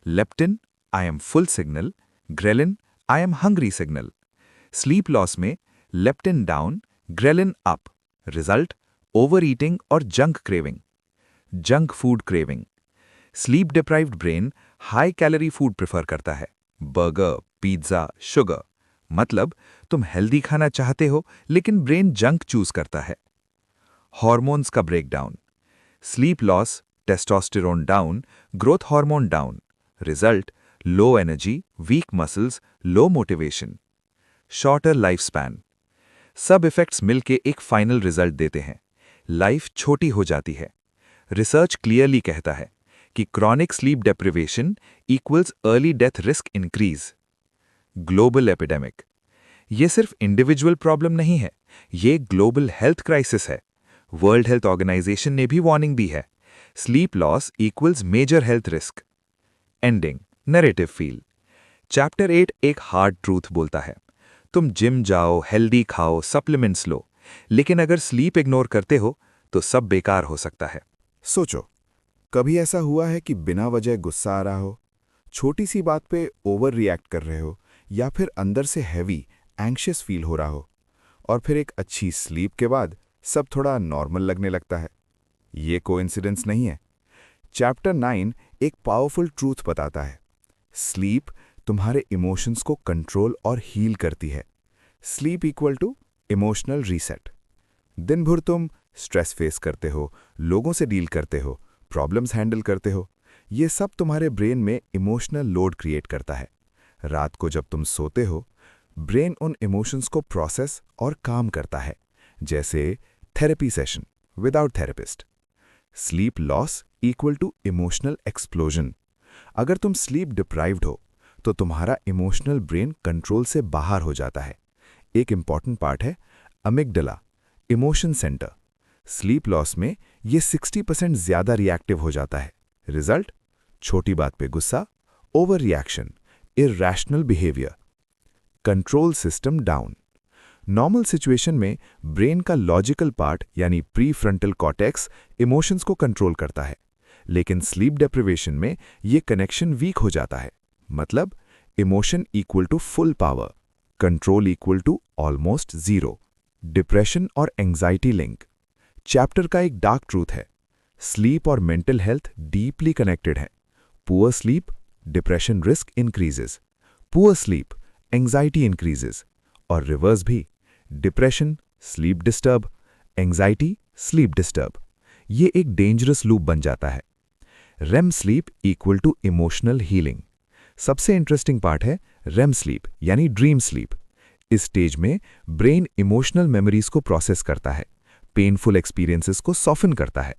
leptin I am full signal, ghrelin I am hungry signal. Sleep loss में leptin down, ghrelin up. Result overeating और junk craving. Junk food craving, sleep deprived brain high calorie food prefer करता है, burger, pizza, sugar. मतलब तुम healthy खाना चाहते हो, लेकिन ब्रेन जंक चूज करता है। हार्मोन्स का breakdown, sleep loss, testosterone down, growth hormone down. Result low energy, week muscles, low motivation. Shorter life span, सब इफेक्ट्स मिलके एक फाइनल रिजल्ट देते हैं, लाइफ छोटी हो जाती है। रिसर्च क्लियरली कहता है कि chronic sleep deprivation equals early death risk increase. Global epidemic, ये सिर्फ इंडिविजुअल प्रॉब्लम नहीं है, ये ग्लोबल हेल्थ क्राइसिस है। वर्ल्ड हेल्थ ऑर्गेनाइजेशन ने भी वार्निंग दी है, sleep loss equals major health risk. Ending narrative feel, chapter 8 एक हार्ड ट्रूथ बोलता है, तुम जिम जाओ, हेल्दी खाओ, सप्लीमेंट्स लो, लेकिन अगर स्लीप इग्नोर करते हो तो सब बेकार हो सकता है। सोचो, कभी ऐसा हुआ है कि बिना वजह गुस्सा आ रहा हो, छोटी सी बात पे ओवर रिएक्ट कर रहे हो, या फिर अंदर से हैवी, एंग्शियस फील हो रहा हो, और फिर एक अच्छी स्लीप के बाद सब थोड़ा नॉर्मल लगने लगता है? ये कोइंसिडेंस नहीं है। चैप्टर 9 एक पावरफुल ट्रूथ बताता है, स्लीप तुम्हारे इमोशंस को कंट्रोल और हील करती है। Sleep equal to emotional reset. दिन भर तुम स्ट्रेस फेस करते हो, लोगों से डील करते हो, प्रॉब्लम्स हैंडल करते हो, ये सब तुम्हारे ब्रेन में इमोशनल लोड क्रिएट करता है। रात को जब तुम सोते हो, ब्रेन उन इमोशंस को प्रोसेस और काम करता है, जैसे therapy session without therapist. Sleep loss equal to emotional explosion. अगर तुम स्लीप डिप्राइव्ड हो तो तुम्हारा इमोशनल ब्रेन कंट्रोल से बाहर हो जाता है। एक इंपॉर्टेंट पार्ट है amygdala, emotion centre. Sleep loss में ये 60% ज्यादा रिएक्टिव हो जाता है। रिजल्ट छोटी बात पे गुस्सा, over reaction, irrational behaviour. Control system down. Normal situation में ब्रेन का लॉजिकल पार्ट यानी प्री फ्रंटल कॉर्टेक्स इमोशंस को कंट्रोल करता है, लेकिन स्लीप डेप्रिवेशन में ये कनेक्शन वीक हो जाता है। मतलब emotion equal to full power, control equal to almost zero. Depression और एंजाइटी लिंक। चैप्टर का एक डार्क ट्रूथ है, स्लीप और मेंटल हेल्थ डीपली कनेक्टेड हैं। Poor sleep, depression risk increases. Poor sleep, anxiety increases. और रिवर्स भी, depression, sleep disturb, anxiety, sleep disturb. ये एक डेंजरस लूप बन जाता है। REM sleep equal to emotional healing. सबसे इंटरेस्टिंग पार्ट है रेम स्लीप यानी ड्रीम स्लीप। इस स्टेज में ब्रेन इमोशनल मेमोरीज को प्रोसेस करता है, पेनफुल एक्सपीरियंसेस को सॉफन करता है।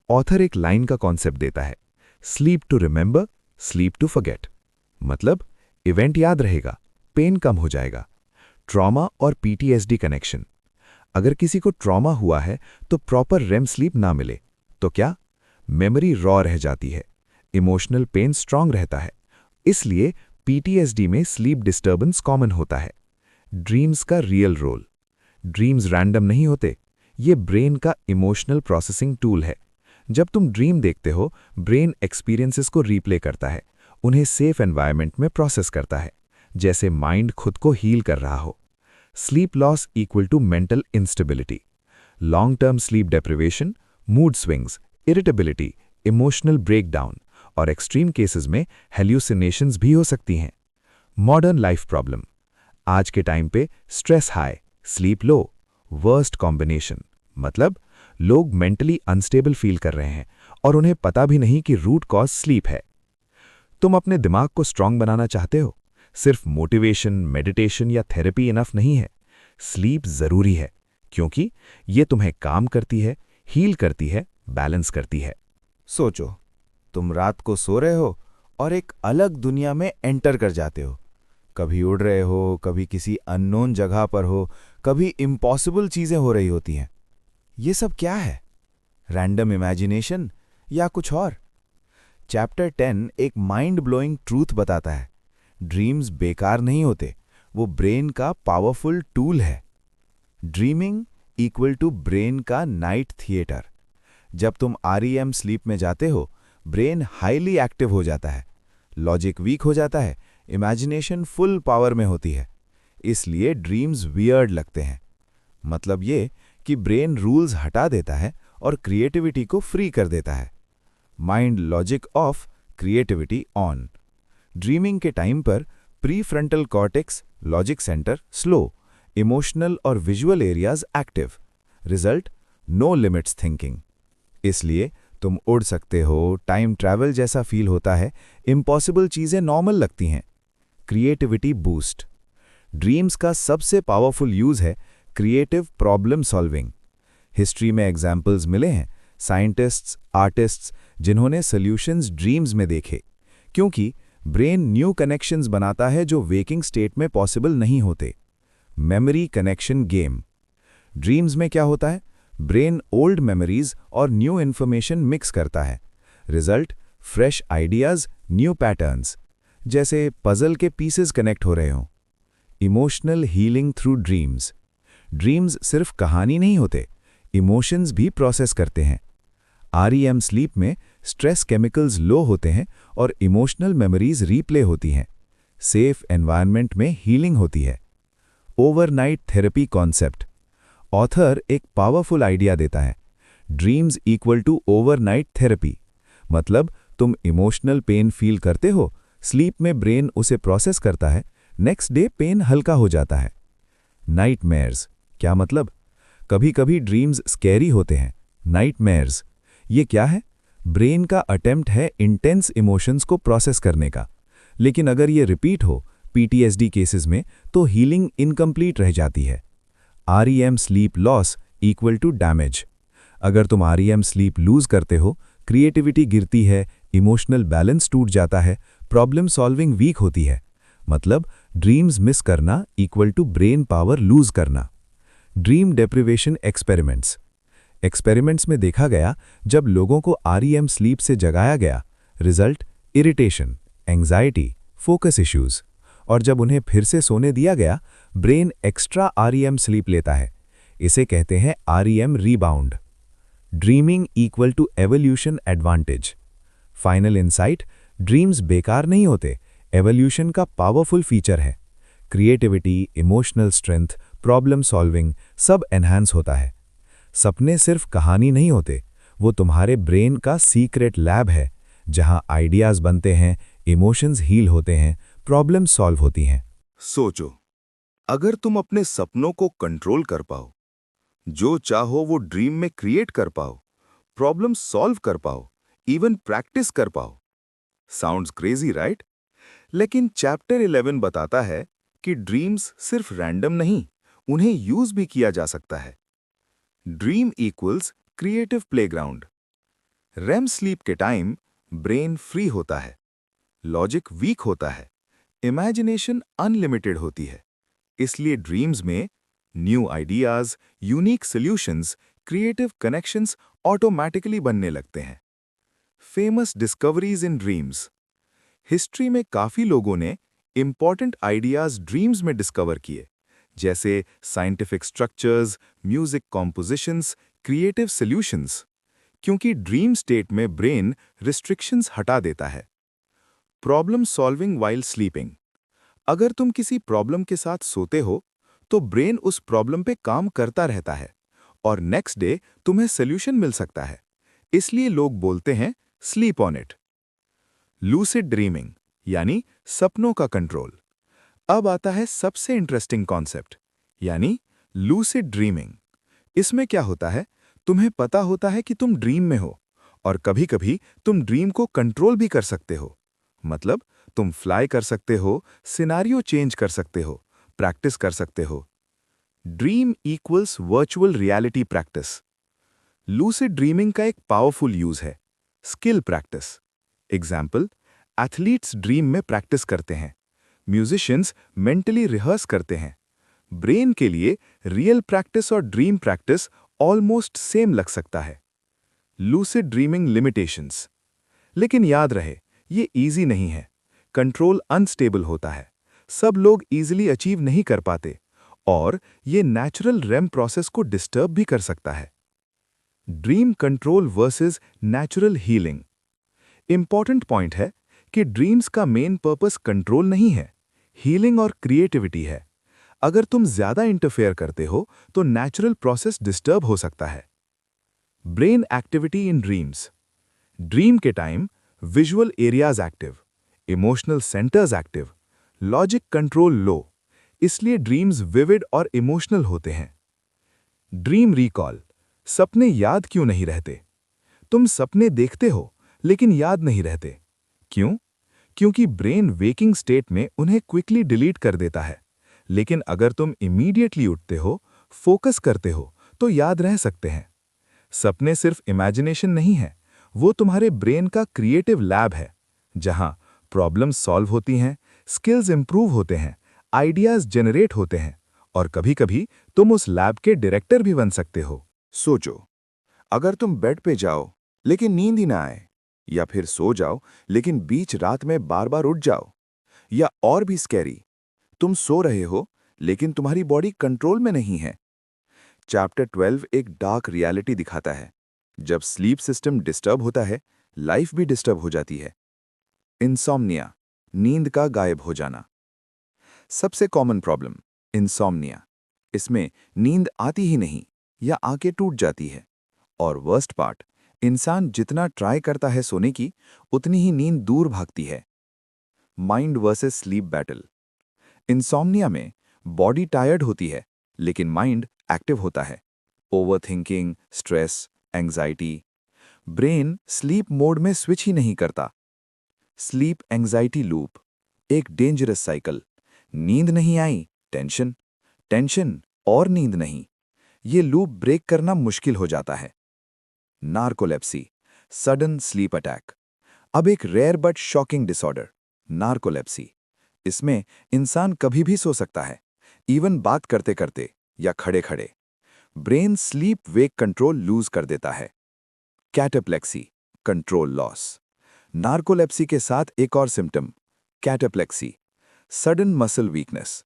ऑथर एक लाइन का कॉन्सेप्ट देता है, sleep to remember, sleep to forget. मतलब इवेंट याद रहेगा, पेन कम हो जाएगा। ट्रॉमा और पीटीएसडी कनेक्शन। अगर किसी को ट्रॉमा हुआ है तो प्रॉपर रेम स्लीप ना मिले तो क्या? मेमोरी रॉ रह जाती है, इमोशनल पेन स्ट्रांग रहता है। इसलिए पीटीएसडी में स्लीप डिस्टर्बेंस कॉमन होता है। ड्रीम्स का रियल रोल। ड्रीम्स रैंडम नहीं होते, ये ब्रेन का इमोशनल प्रोसेसिंग टूल है। जब तुम ड्रीम देखते हो, ब्रेन एक्सपीरियंसेस को रीप्ले करता है उन्हें सेफ एनवायरनमेंट में प्रोसेस करता है, जैसे माइंड खुद को हील कर रहा हो। Sleep loss equal to mental instability. Long term sleep deprivation, mood swings, irritability, emotional breakdown और एक्सट्रीम केसेस में हेल्यूसिनेशंस भी हो सकती हैं। Modern life problem. आज के टाइम पे stress high, sleep low, worst combination. मतलब लोग मेंटली अनस्टेबल फील कर रहे हैं और उन्हें पता भी नहीं कि रूट कॉज स्लीप है। तुम अपने दिमाग को स्ट्रांग बनाना चाहते हो? सिर्फ मोटिवेशन, मेडिटेशन या थेरेपी इनफ नहीं है। स्लीप जरूरी है, क्योंकि ये तुम्हें काम करती है, हील करती है, बैलेंस करती है। सोचो, तुम रात को सो रहे हो और एक अलग दुनिया में एंटर कर जाते हो। कभी उड़ रहे हो, कभी किसी अननोन जगह पर हो, कभी इम्पॉसिबल चीजें हो रही होती हैं। ये सब क्या है? रैंडम इमेजिनेशन या कुछ और? चैप्टर 10 एक माइंड ब्लोइंग ट्रूथ बताता है। ड्रीम्स बेकार नहीं होते, वो ब्रेन का पावरफुल टूल है। ड्रीमिंग इक्वल टू ब्रेन का नाइट थिएटर। जब तुम REM स्लीप में जाते हो, ब्रेन हाईली एक्टिव हो जाता है, लॉजिक वीक हो जाता है, इमेजिनेशन फुल पावर में होती है। इसलिए ड्रीम्स वियर्ड लगते हैं। मतलब ये कि ब्रेन रूल्स हटा देता है और क्रिएटिविटी को फ्री कर देता है। Mind logic off, creativity on. Dreaming के टाइम पर prefrontal cortex, logic centre slow, emotional और visual areas active. Result, no limits thinking. इसलिए तुम उड़ सकते हो, टाइम ट्रैवल जैसा फील होता है, इम्पॉसिबल चीजें नॉर्मल लगती हैं। Creativity boost. ड्रीम्स का सबसे पावरफुल यूज है क्रिएटिव प्रॉब्लम सॉल्विंग। हिस्ट्री में एग्जाम्पल्स मिले हैं, साइंटिस्ट्स, आर्टिस्ट्स जिन्होंने सॉल्यूशंस ड्रीम्स में देखे, क्योंकि ब्रेन न्यू कनेक्शंस बनाता है जो वेकिंग स्टेट में पॉसिबल नहीं होते। Memory connection game. ड्रीम्स में क्या होता है? ब्रेन ओल्ड मेमोरीज और न्यू इन्फॉर्मेशन मिक्स करता है। Result, fresh ideas, new patterns, जैसे पजल के पीसेस कनेक्ट हो रहे हों। Emotional healing through dreams. Dreams सिर्फ कहानी नहीं होते, इमोशंस भी प्रोसेस करते हैं। REM स्लीप में स्ट्रेस केमिकल्स लो होते हैं और इमोशनल मेमोरीज रीप्ले होती हैं। सेफ एनवायरनमेंट में हीलिंग होती है। Overnight therapy concept. ऑथर एक पावरफुल आइडिया देता है। Dreams equal to overnight therapy. मतलब तुम इमोशनल पेन फील करते हो, स्लीप में ब्रेन उसे प्रोसेस करता है, नेक्स्ट डे पेन हल्का हो जाता है। नाइटमेयर्स। क्या मतलब? कभी कभी ड्रीम्स स्कैरी होते हैं। नाइटमेयर्स ये क्या है? ब्रेन का अटेम्प्ट है इंटेंस इमोशंस को प्रोसेस करने का। लेकिन अगर ये रिपीट हो PTSD केसेस में, तो हीलिंग इनकम्प्लीट रह जाती है। REM sleep loss equal to damage. अगर तुम REM स्लीप लूज करते हो, क्रिएटिविटी गिरती है, इमोशनल बैलेंस टूट जाता है, प्रॉब्लम सॉल्विंग वीक होती है। मतलब ड्रीम्स मिस करना equal to brain power lose करना। Dream deprivation experiments. एक्सपेरिमेंट्स में देखा गया, जब लोगों को REM स्लीप से जगाया गया, result irritation, anxiety, focus issues. और जब उन्हें फिर से सोने दिया गया, ब्रेन एक्स्ट्रा REM स्लीप लेता है। इसे कहते हैं REM rebound. Dreaming equal to evolution advantage. Final insight, dreams बेकार नहीं होते, एवोल्यूशन का पावरफुल फीचर है। Creativity, emotional strength, problem solving सब एनहांस होता है। सपने सिर्फ कहानी नहीं होते, वो तुम्हारे ब्रेन का सीक्रेट लैब है, जहां आइडियाज बनते हैं, इमोशंस हील होते हैं, प्रॉब्लम सॉल्व होती हैं। सोचो, अगर तुम अपने सपनों को कंट्रोल कर पाओ, जो चाहो वो ड्रीम में क्रिएट कर पाओ, प्रॉब्लम सॉल्व कर पाओ, इवन प्रैक्टिस कर पाओ। Sounds crazy, right? लेकिन चैप्टर 11 बताता है कि ड्रीम्स सिर्फ रैंडम नहीं, उन्हें यूज भी किया जा सकता है। Dream equals creative playground. REM sleep के टाइम ब्रेन फ्री होता है, लॉजिक वीक होता है, इमेजिनेशन अनलिमिटेड होती है। इसलिए ड्रीम्स में new ideas, unique solutions, creative connections automatically बनने लगते हैं। फेमस डिस्कवरीज इन ड्रीम्स। हिस्ट्री में काफी लोगों ने इंपॉर्टेंट आइडियाज ड्रीम्स में डिस्कवर किए, जैसे scientific structures, music compositions, creative solutions, क्योंकि ड्रीम स्टेट में ब्रेन रिस्ट्रिक्शंस हटा देता है। Problem solving while sleeping. अगर तुम किसी प्रॉब्लम के साथ सोते हो तो ब्रेन उस प्रॉब्लम पे काम करता रहता है और नेक्स्ट डे तुम्हें सोल्यूशन मिल सकता है। इसलिए लोग बोलते हैं sleep on it. Lucid dreaming यानी सपनों का कंट्रोल। अब आता है सबसे इंटरेस्टिंग कॉन्सेप्ट यानी लूसिड ड्रीमिंग। इसमें क्या होता है, तुम्हें पता होता है कि तुम ड्रीम में हो और कभी-कभी तुम ड्रीम को कंट्रोल भी कर सकते हो। मतलब तुम फ्लाई कर सकते हो, सिनारियो चेंज कर सकते हो, प्रैक्टिस कर सकते हो। Dream equals virtual reality practice. Lucid dreaming का एक पावरफुल यूज है skill practice. Example, athletes dream में प्रैक्टिस करते हैं, म्यूजिशियंस मेंटली रिहर्स करते हैं। ब्रेन के लिए रियल प्रैक्टिस और ड्रीम प्रैक्टिस ऑलमोस्ट सेम लग सकता है। Lucid dreaming limitations. लेकिन याद रहे, ये इजी नहीं है। कंट्रोल अनस्टेबल होता है, सब लोग इजीली अचीव नहीं कर पाते और ये नेचुरल रेम प्रोसेस को डिस्टर्ब भी कर सकता है। Dream control versus natural healing. Important point है कि ड्रीम्स का मेन पर्पस कंट्रोल नहीं है, हीलिंग और क्रिएटिविटी है। अगर तुम ज्यादा इंटरफेयर करते हो तो नेचुरल प्रोसेस डिस्टर्ब हो सकता है। Brain activity in dreams. Dream के time visual areas active, emotional centres active, logic control low, इसलिए ड्रीम्स विविड और इमोशनल होते हैं। Dream recall. सपने याद क्यों नहीं रहते? तुम सपने देखते हो लेकिन याद नहीं रहते। क्यों? क्योंकि ब्रेन वेकिंग स्टेट में उन्हें क्विकली डिलीट कर देता है। लेकिन अगर तुम इमीडिएटली उठते हो, फोकस करते हो, तो याद रह सकते हैं। सपने सिर्फ इमेजिनेशन नहीं है, वो तुम्हारे ब्रेन का क्रिएटिव लैब है, जहां प्रॉब्लम्स सॉल्व होती हैं, स्किल्स इंप्रूव होते हैं, आइडियाज जनरेट होते हैं और कभी-कभी तुम उस लैब के डायरेक्टर भी बन सकते हो। सोचो, अगर तुम बेड पे जाओ लेकिन नींद ही ना आए, या फिर सो जाओ लेकिन बीच रात में बार-बार उठ जाओ, या और भी स्कैरी, तुम सो रहे हो लेकिन तुम्हारी बॉडी कंट्रोल में नहीं है। चैप्टर 12 एक डार्क रियलिटी दिखाता है। जब स्लीप सिस्टम डिस्टर्ब होता है, लाइफ भी डिस्टर्ब हो जाती है। इंसोम्निया, नींद का गायब हो जाना। सबसे कॉमन प्रॉब्लम इंसोम्निया। इसमें नींद आती ही नहीं या आंखें टूट जाती है। और वर्स्ट पार्ट, इंसान जितना ट्राई करता है सोने की, उतनी ही नींद दूर भागती है। Mind versus sleep battle. Insomnia में बॉडी टायर्ड होती है लेकिन माइंड एक्टिव होता है। Overthinking, stress, anxiety. Brain sleep mode में स्विच ही नहीं करता। स्लीप एंजाइटी लूप, एक डेंजरस साइकिल। नींद नहीं आई, टेंशन, टेंशन और नींद नहीं। ये लूप ब्रेक करना मुश्किल हो जाता है। Narcolepsy, sudden sleep attack. अब एक rare but shocking disorder, narcolepsy. इसमें इंसान कभी भी सो सकता है, इवन बात करते करते या खड़े खड़े। Brain sleep wake control lose कर देता है। Cataplexy, control loss. नार्कोलेप्सी के साथ एक और symptom, cataplexy, sudden muscle weakness.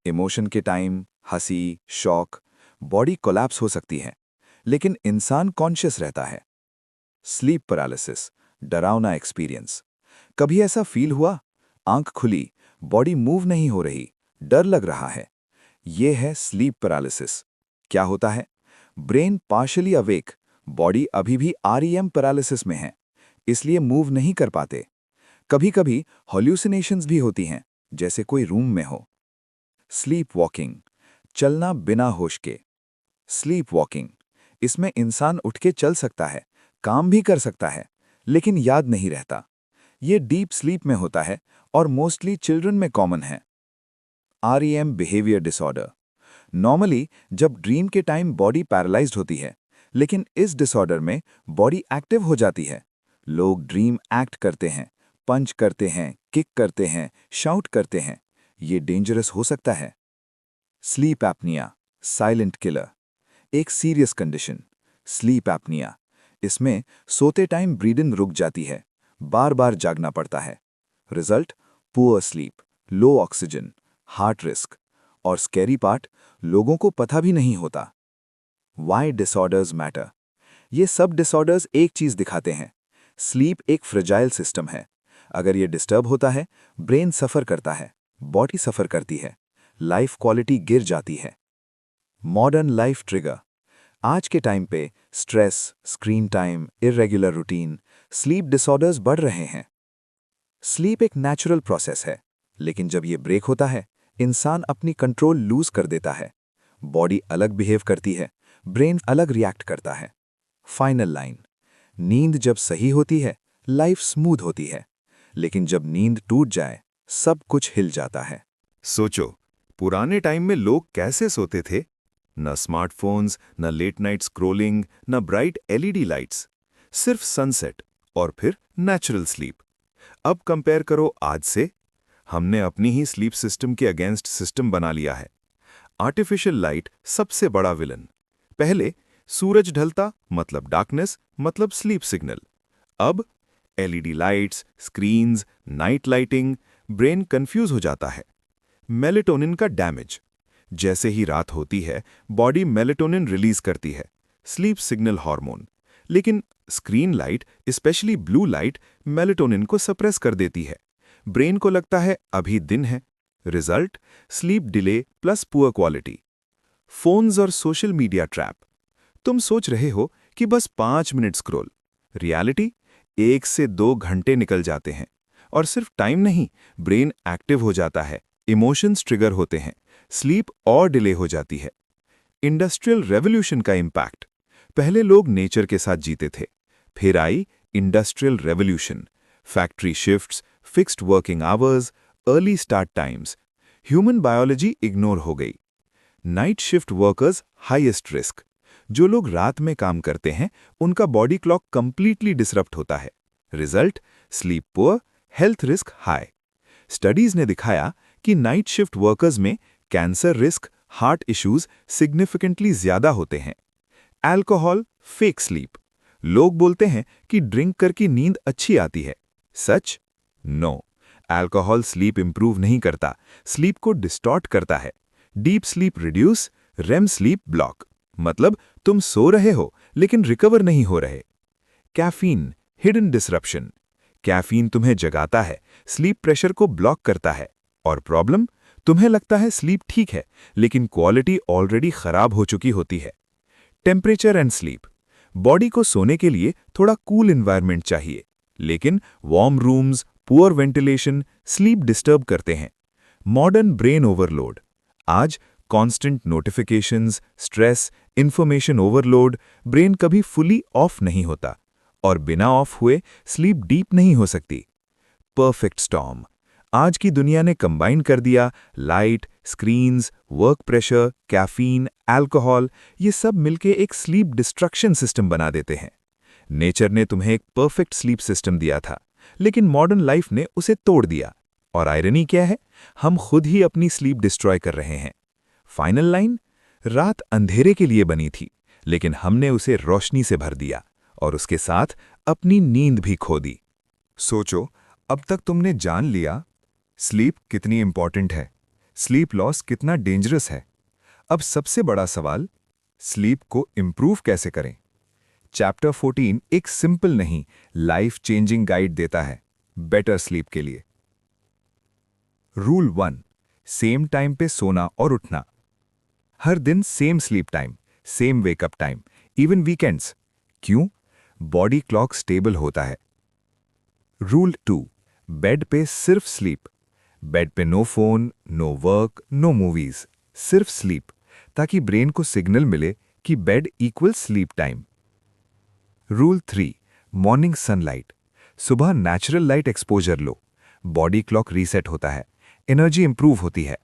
Emotion के टाइम हंसी, शॉक, बॉडी कोलैप्स हो सकती है, लेकिन इंसान कॉन्शियस रहता है। स्लीप पैरालिसिस, डरावना एक्सपीरियंस। कभी ऐसा फील हुआ, आंख खुली, बॉडी मूव नहीं हो रही, डर लग रहा है? यह है स्लीप पैरालिसिस। क्या होता है? ब्रेन पार्शियली अवेक, बॉडी अभी भी आरईएम पैरालिसिस में है, इसलिए मूव नहीं कर पाते। कभी-कभी हॉल्यूसिनेशंस भी होती हैं, जैसे कोई रूम में हो। स्लीप वॉकिंग, चलना बिना होश के। स्लीप वॉकिंग, इसमें इंसान उठ के चल सकता है, काम भी कर सकता है, लेकिन याद नहीं रहता। ये डीप स्लीप में होता है और मोस्टली चिल्ड्रन में कॉमन है। REM behaviour disorder. नॉर्मली जब ड्रीम के टाइम बॉडी पैरालाइज्ड होती है, लेकिन इस डिसऑर्डर में बॉडी एक्टिव हो जाती है। लोग ड्रीम एक्ट करते हैं, पंच करते हैं, किक करते हैं, शाउट करते हैं। ये डेंजरस हो सकता है। स्लीप एपनिया, साइलेंट किलर, एक सीरियस कंडीशन। स्लीप एपनिया, इसमें सोते टाइम ब्रीदिंग रुक जाती है, बार बार जागना पड़ता है। Result, poor sleep, low oxygen, heart risk. और स्कैरी पार्ट, लोगों को पता भी नहीं होता। Why disorders matter. ये सब डिसऑर्डर्स एक चीज दिखाते हैं, स्लीप एक फ्रेजाइल सिस्टम है। अगर ये डिस्टर्ब होता है, ब्रेन सफ़र करता है, बॉडी सफ़र करती है, लाइफ क्वालिटी गिर जाती है। Modern life trigger. आज के टाइम पे stress, screen time, irregular routine, sleep disorders बढ़ रहे हैं। स्लीप एक नेचुरल प्रोसेस है, लेकिन जब ये ब्रेक होता है, इंसान अपनी कंट्रोल लूज कर देता है। बॉडी अलग बिहेव करती है, ब्रेन अलग रिएक्ट करता है। Final line. नींद जब सही होती है, लाइफ स्मूथ होती है, लेकिन जब नींद टूट जाए, सब कुछ हिल जाता है। सोचो, पुराने टाइम में लोग कैसे सोते थे? न स्मार्टफोन्स, न लेट नाइट स्क्रोलिंग, न ब्राइट एलईडी लाइट्स, सिर्फ सनसेट और फिर नेचुरल स्लीप। अब कंपेयर करो आज से। हमने अपनी ही स्लीप सिस्टम के अगेंस्ट सिस्टम बना लिया है। आर्टिफिशियल लाइट सबसे बड़ा विलन। पहले सूरज ढलता मतलब डार्कनेस, मतलब स्लीप सिग्नल। अब LED lights, screens, night lighting, brain confuse हो जाता है। मेलेटोनिन का डैमेज। जैसे ही रात होती है, बॉडी मेलेटोनिन रिलीज करती है, स्लीप सिग्नल हार्मोन। लेकिन screen light, specially blue light, melatonin को सप्रेस कर देती है। ब्रेन को लगता है अभी दिन है। Result, sleep delay plus poor quality. Phones और सोशल मीडिया ट्रैप। तुम सोच रहे हो कि बस 5 मिनट स्क्रॉल। रियलिटी, 1 से 2 घंटे निकल जाते हैं। और सिर्फ टाइम नहीं, ब्रेन एक्टिव हो जाता है, इमोशंस ट्रिगर होते हैं, स्लीप और डिले हो जाती है। इंडस्ट्रियल रेवोल्यूशन का इम्पैक्ट। पहले लोग नेचर के साथ जीते थे, फिर आई industrial revolution. Factory shifts, fixed working hours, early start times. Human biology ignore हो गई। Night shift workers highest risk. जो लोग रात में काम करते हैं, उनका बॉडी क्लॉक कंप्लीटली डिसरप्ट होता है। Result, sleep poor, health risk high. Studies ने दिखाया कि नाइट शिफ्ट वर्कर्स में cancer risk, heart issues significantly ज्यादा होते हैं। Alcohol, fake sleep. लोग बोलते हैं कि ड्रिंक करके नींद अच्छी आती है। सच? नो। अल्कोहल स्लीप इंप्रूव नहीं करता, स्लीप को डिस्टॉर्ट करता है। Deep sleep reduce, REM sleep block. मतलब तुम सो रहे हो लेकिन रिकवर नहीं हो रहे। Caffeine, hidden disruption. कैफीन तुम्हें जगाता है, स्लीप प्रेशर को ब्लॉक करता है। और प्रॉब्लम, तुम्हें लगता है स्लीप ठीक है, लेकिन क्वालिटी ऑलरेडी खराब हो चुकी होती है। Temperature and sleep. बॉडी को सोने के लिए थोड़ा कूल एनवायरनमेंट चाहिए, लेकिन warm rooms, poor ventilation sleep disturb करते हैं। Modern brain overload. आज constant notifications, stress, information overload, brain कभी फुली ऑफ नहीं होता, और बिना ऑफ हुए स्लीप डीप नहीं हो सकती। Perfect storm. आज की दुनिया ने कंबाइन कर दिया light, screens, work pressure, caffeine, alcohol, ये सब मिलके एक स्लीप डिस्ट्रक्शन सिस्टम बना देते हैं। नेचर ने तुम्हें एक परफेक्ट स्लीप सिस्टम दिया था, लेकिन मॉडर्न लाइफ ने उसे तोड़ दिया। और आयरनी क्या है? हम खुद ही अपनी स्लीप डिस्ट्रॉय कर रहे हैं। फाइनल लाइन, रात अंधेरे के लिए बनी थी, लेकिन हमने उसे रोशनी से भर दिया और उसके साथ अपनी नींद भी खो दी। सोचो, अब तक तुमने जान लिया स्लीप कितनी इंपॉर्टेंट है, स्लीप लॉस कितना डेंजरस है। अब सबसे बड़ा सवाल, स्लीप को इंप्रूव कैसे करें? चैप्टर 14 एक सिंपल नहीं, लाइफ चेंजिंग गाइड देता है बेटर स्लीप के लिए। रूल 1, सेम टाइम पे सोना और उठना। हर दिन same sleep time, same wake up time, even weekends. क्यों? बॉडी क्लॉक स्टेबल होता है। रूल 2, बेड पे सिर्फ स्लीप। बेड पे no phone, no work, no movies, सिर्फ स्लीप, ताकि ब्रेन को सिग्नल मिले कि bed equal sleep time. Rule 3, morning sunlight. सुबह नेचुरल लाइट एक्सपोजर लो, बॉडी क्लॉक रीसेट होता है, एनर्जी इंप्रूव होती है।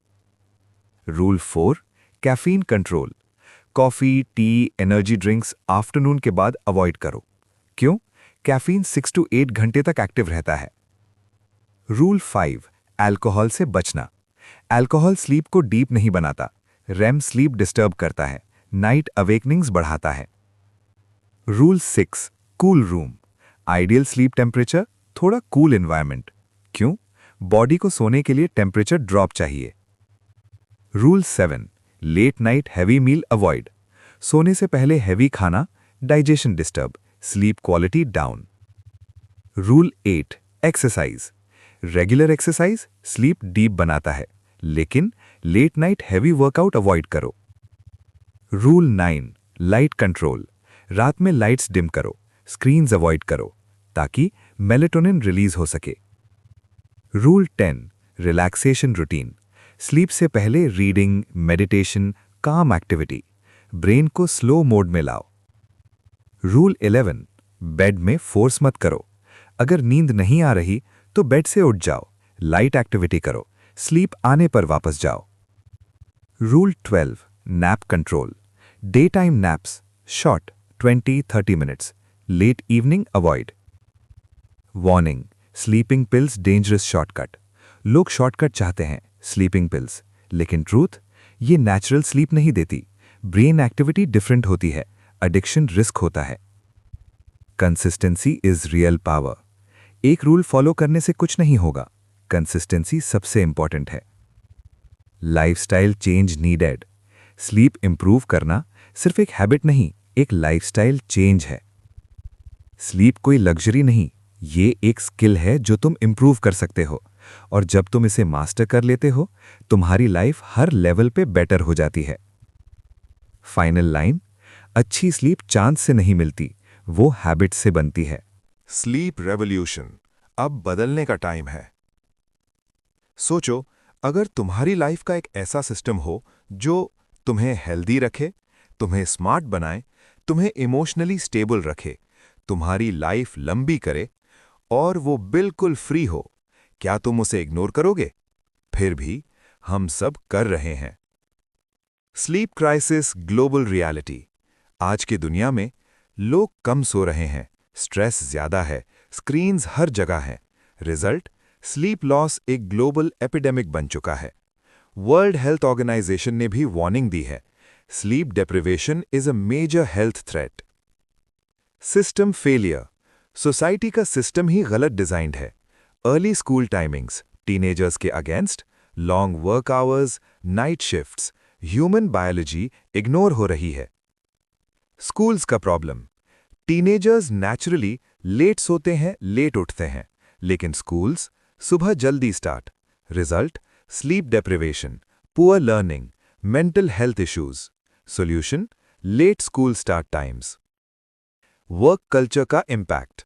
Rule 4, caffeine control. Coffee, tea, energy drinks afternoon के बाद अवॉइड करो। क्यों? कैफीन 6 to 8 घंटे तक एक्टिव रहता है। रूल 5, अल्कोहल से बचना। अल्कोहल स्लीप को डीप नहीं बनाता, रेम स्लीप डिस्टर्ब करता है, नाइट अवेकनिंग्स बढ़ाता है। Rule 6, cool room. Ideal sleep temperature, थोड़ा कूल एनवायरनमेंट। क्यों? बॉडी को सोने के लिए टेम्परेचर ड्रॉप चाहिए। Rule 7, late night heavy meal avoid. सोने से पहले हैवी खाना, digestion disturb, sleep quality down. Rule 8, exercise. Regular exercise sleep deep बनाता है, लेकिन late night heavy workout avoid करो। Rule 9 light control. रात में लाइट्स डिम करो, स्क्रीन्स अवॉइड करो ताकि मेलेटोनिन रिलीज हो सके। Rule 10 relaxation routine. स्लीप से पहले रीडिंग, मेडिटेशन, काम एक्टिविटी, ब्रेन को स्लो मोड में लाओ। रूल 11 बेड में फोर्स मत करो। अगर नींद नहीं आ रही तो बेड से उठ जाओ, लाइट एक्टिविटी करो, स्लीप आने पर वापस जाओ। Rule 12 nap control. Day time naps short 20-30 minutes, late evening avoid. Warning sleeping pills dangerous shortcut. लोग शॉर्टकट चाहते हैं, स्लीपिंग पिल्स, लेकिन ट्रूथ ये नेचुरल स्लीप नहीं देती। ब्रेन एक्टिविटी डिफरेंट होती है, एडिक्शन रिस्क होता है। Consistency is real power. एक रूल फॉलो करने से कुछ नहीं होगा, कंसिस्टेंसी सबसे इंपॉर्टेंट है। Lifestyle change needed. Sleep improve करना सिर्फ एक हैबिट नहीं, एक लाइफस्टाइल चेंज है। स्लीप कोई लग्जरी नहीं, ये एक स्किल है जो तुम इंप्रूव कर सकते हो, और जब तुम इसे मास्टर कर लेते हो तुम्हारी लाइफ हर लेवल पे बेटर हो जाती है। फाइनल लाइन, अच्छी स्लीप चांद से नहीं मिलती, वो हैबिट से बनती है। स्लीप रेवोल्यूशन अब बदलने का टाइम है। सोचो, अगर तुम्हारी लाइफ का एक ऐसा सिस्टम हो जो तुम्हें हेल्दी रखे, तुम्हें स्मार्ट बनाए, तुम्हें इमोशनली स्टेबल रखे, तुम्हारी लाइफ लंबी करे और वो बिल्कुल फ्री हो, क्या तुम उसे इग्नोर करोगे? फिर भी हम सब कर रहे हैं। Sleep crisis global reality. आज की दुनिया में लोग कम सो रहे हैं, स्ट्रेस ज्यादा है, स्क्रीन्स हर जगह हैं। रिजल्ट, स्लीप लॉस एक ग्लोबल एपिडेमिक बन चुका है। वर्ल्ड हेल्थ ऑर्गेनाइजेशन ने भी वार्निंग दी है, sleep deprivation is a major health threat. System failure. Society का सिस्टम ही गलत डिजाइंड है। अर्ली स्कूल टाइमिंग्स टीनेजर्स के against, long work hours, night shifts, human biology ignore हो रही है। स्कूल्स का प्रॉब्लम, टीनेजर्स नेचुरली लेट सोते हैं, लेट उठते हैं, लेकिन स्कूल्स सुबह जल्दी start. Result, sleep deprivation, poor learning, mental health issues. Solution, late school start times. Work culture का impact,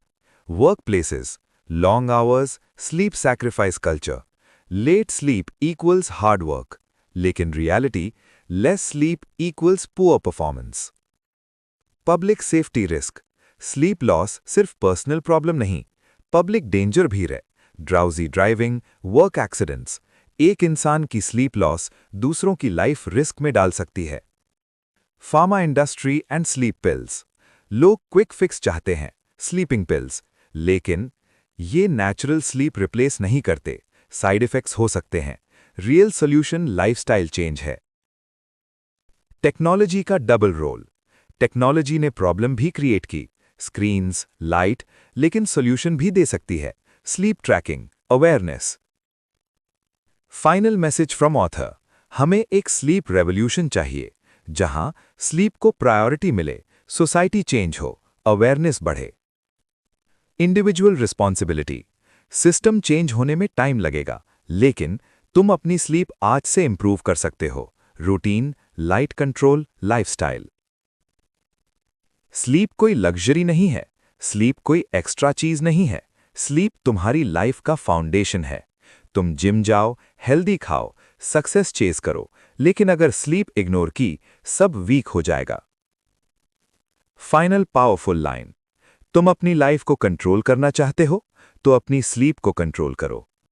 work places, long hours, sleep sacrifice culture. Late sleep equals hard work, लेकिन reality less sleep equals poor performance. Public safety risk, sleep loss सिर्फ personal problem नहीं, public danger भी है। Drowsy driving, work accidents, एक इंसान की sleep loss दूसरों की लाइफ रिस्क में डाल सकती है। Pharma industry and sleep pills, लोग क्विक फिक्स चाहते हैं, स्लीपिंग पिल्स, लेकिन ये नेचुरल स्लीप रिप्लेस नहीं करते, साइड इफेक्ट्स हो सकते हैं। रियल सॉल्यूशन लाइफस्टाइल चेंज है। टेक्नोलॉजी का डबल रोल, टेक्नोलॉजी ने प्रॉब्लम भी क्रिएट की, स्क्रीन्स, लाइट, लेकिन सॉल्यूशन भी दे सकती है, sleep tracking, awareness. Final message from author, हमें एक स्लीप रेवोल्यूशन चाहिए, जहां स्लीप को प्रायोरिटी मिले, सोसाइटी चेंज हो, अवेयरनेस बढ़े। इंडिविजुअल रिस्पॉन्सिबिलिटी, सिस्टम चेंज होने में टाइम लगेगा, लेकिन तुम अपनी स्लीप आज से इंप्रूव कर सकते हो। Routine, light control, lifestyle. Sleep कोई लग्जरी नहीं है, स्लीप कोई एक्स्ट्रा चीज नहीं है, स्लीप तुम्हारी लाइफ का फाउंडेशन है। तुम जिम जाओ, हेल्दी खाओ, सक्सेस चेस करो, लेकिन अगर स्लीप इग्नोर की, सब वीक हो जाएगा। फाइनल पावरफुल लाइन, तुम अपनी लाइफ को कंट्रोल करना चाहते हो तो अपनी स्लीप को कंट्रोल करो।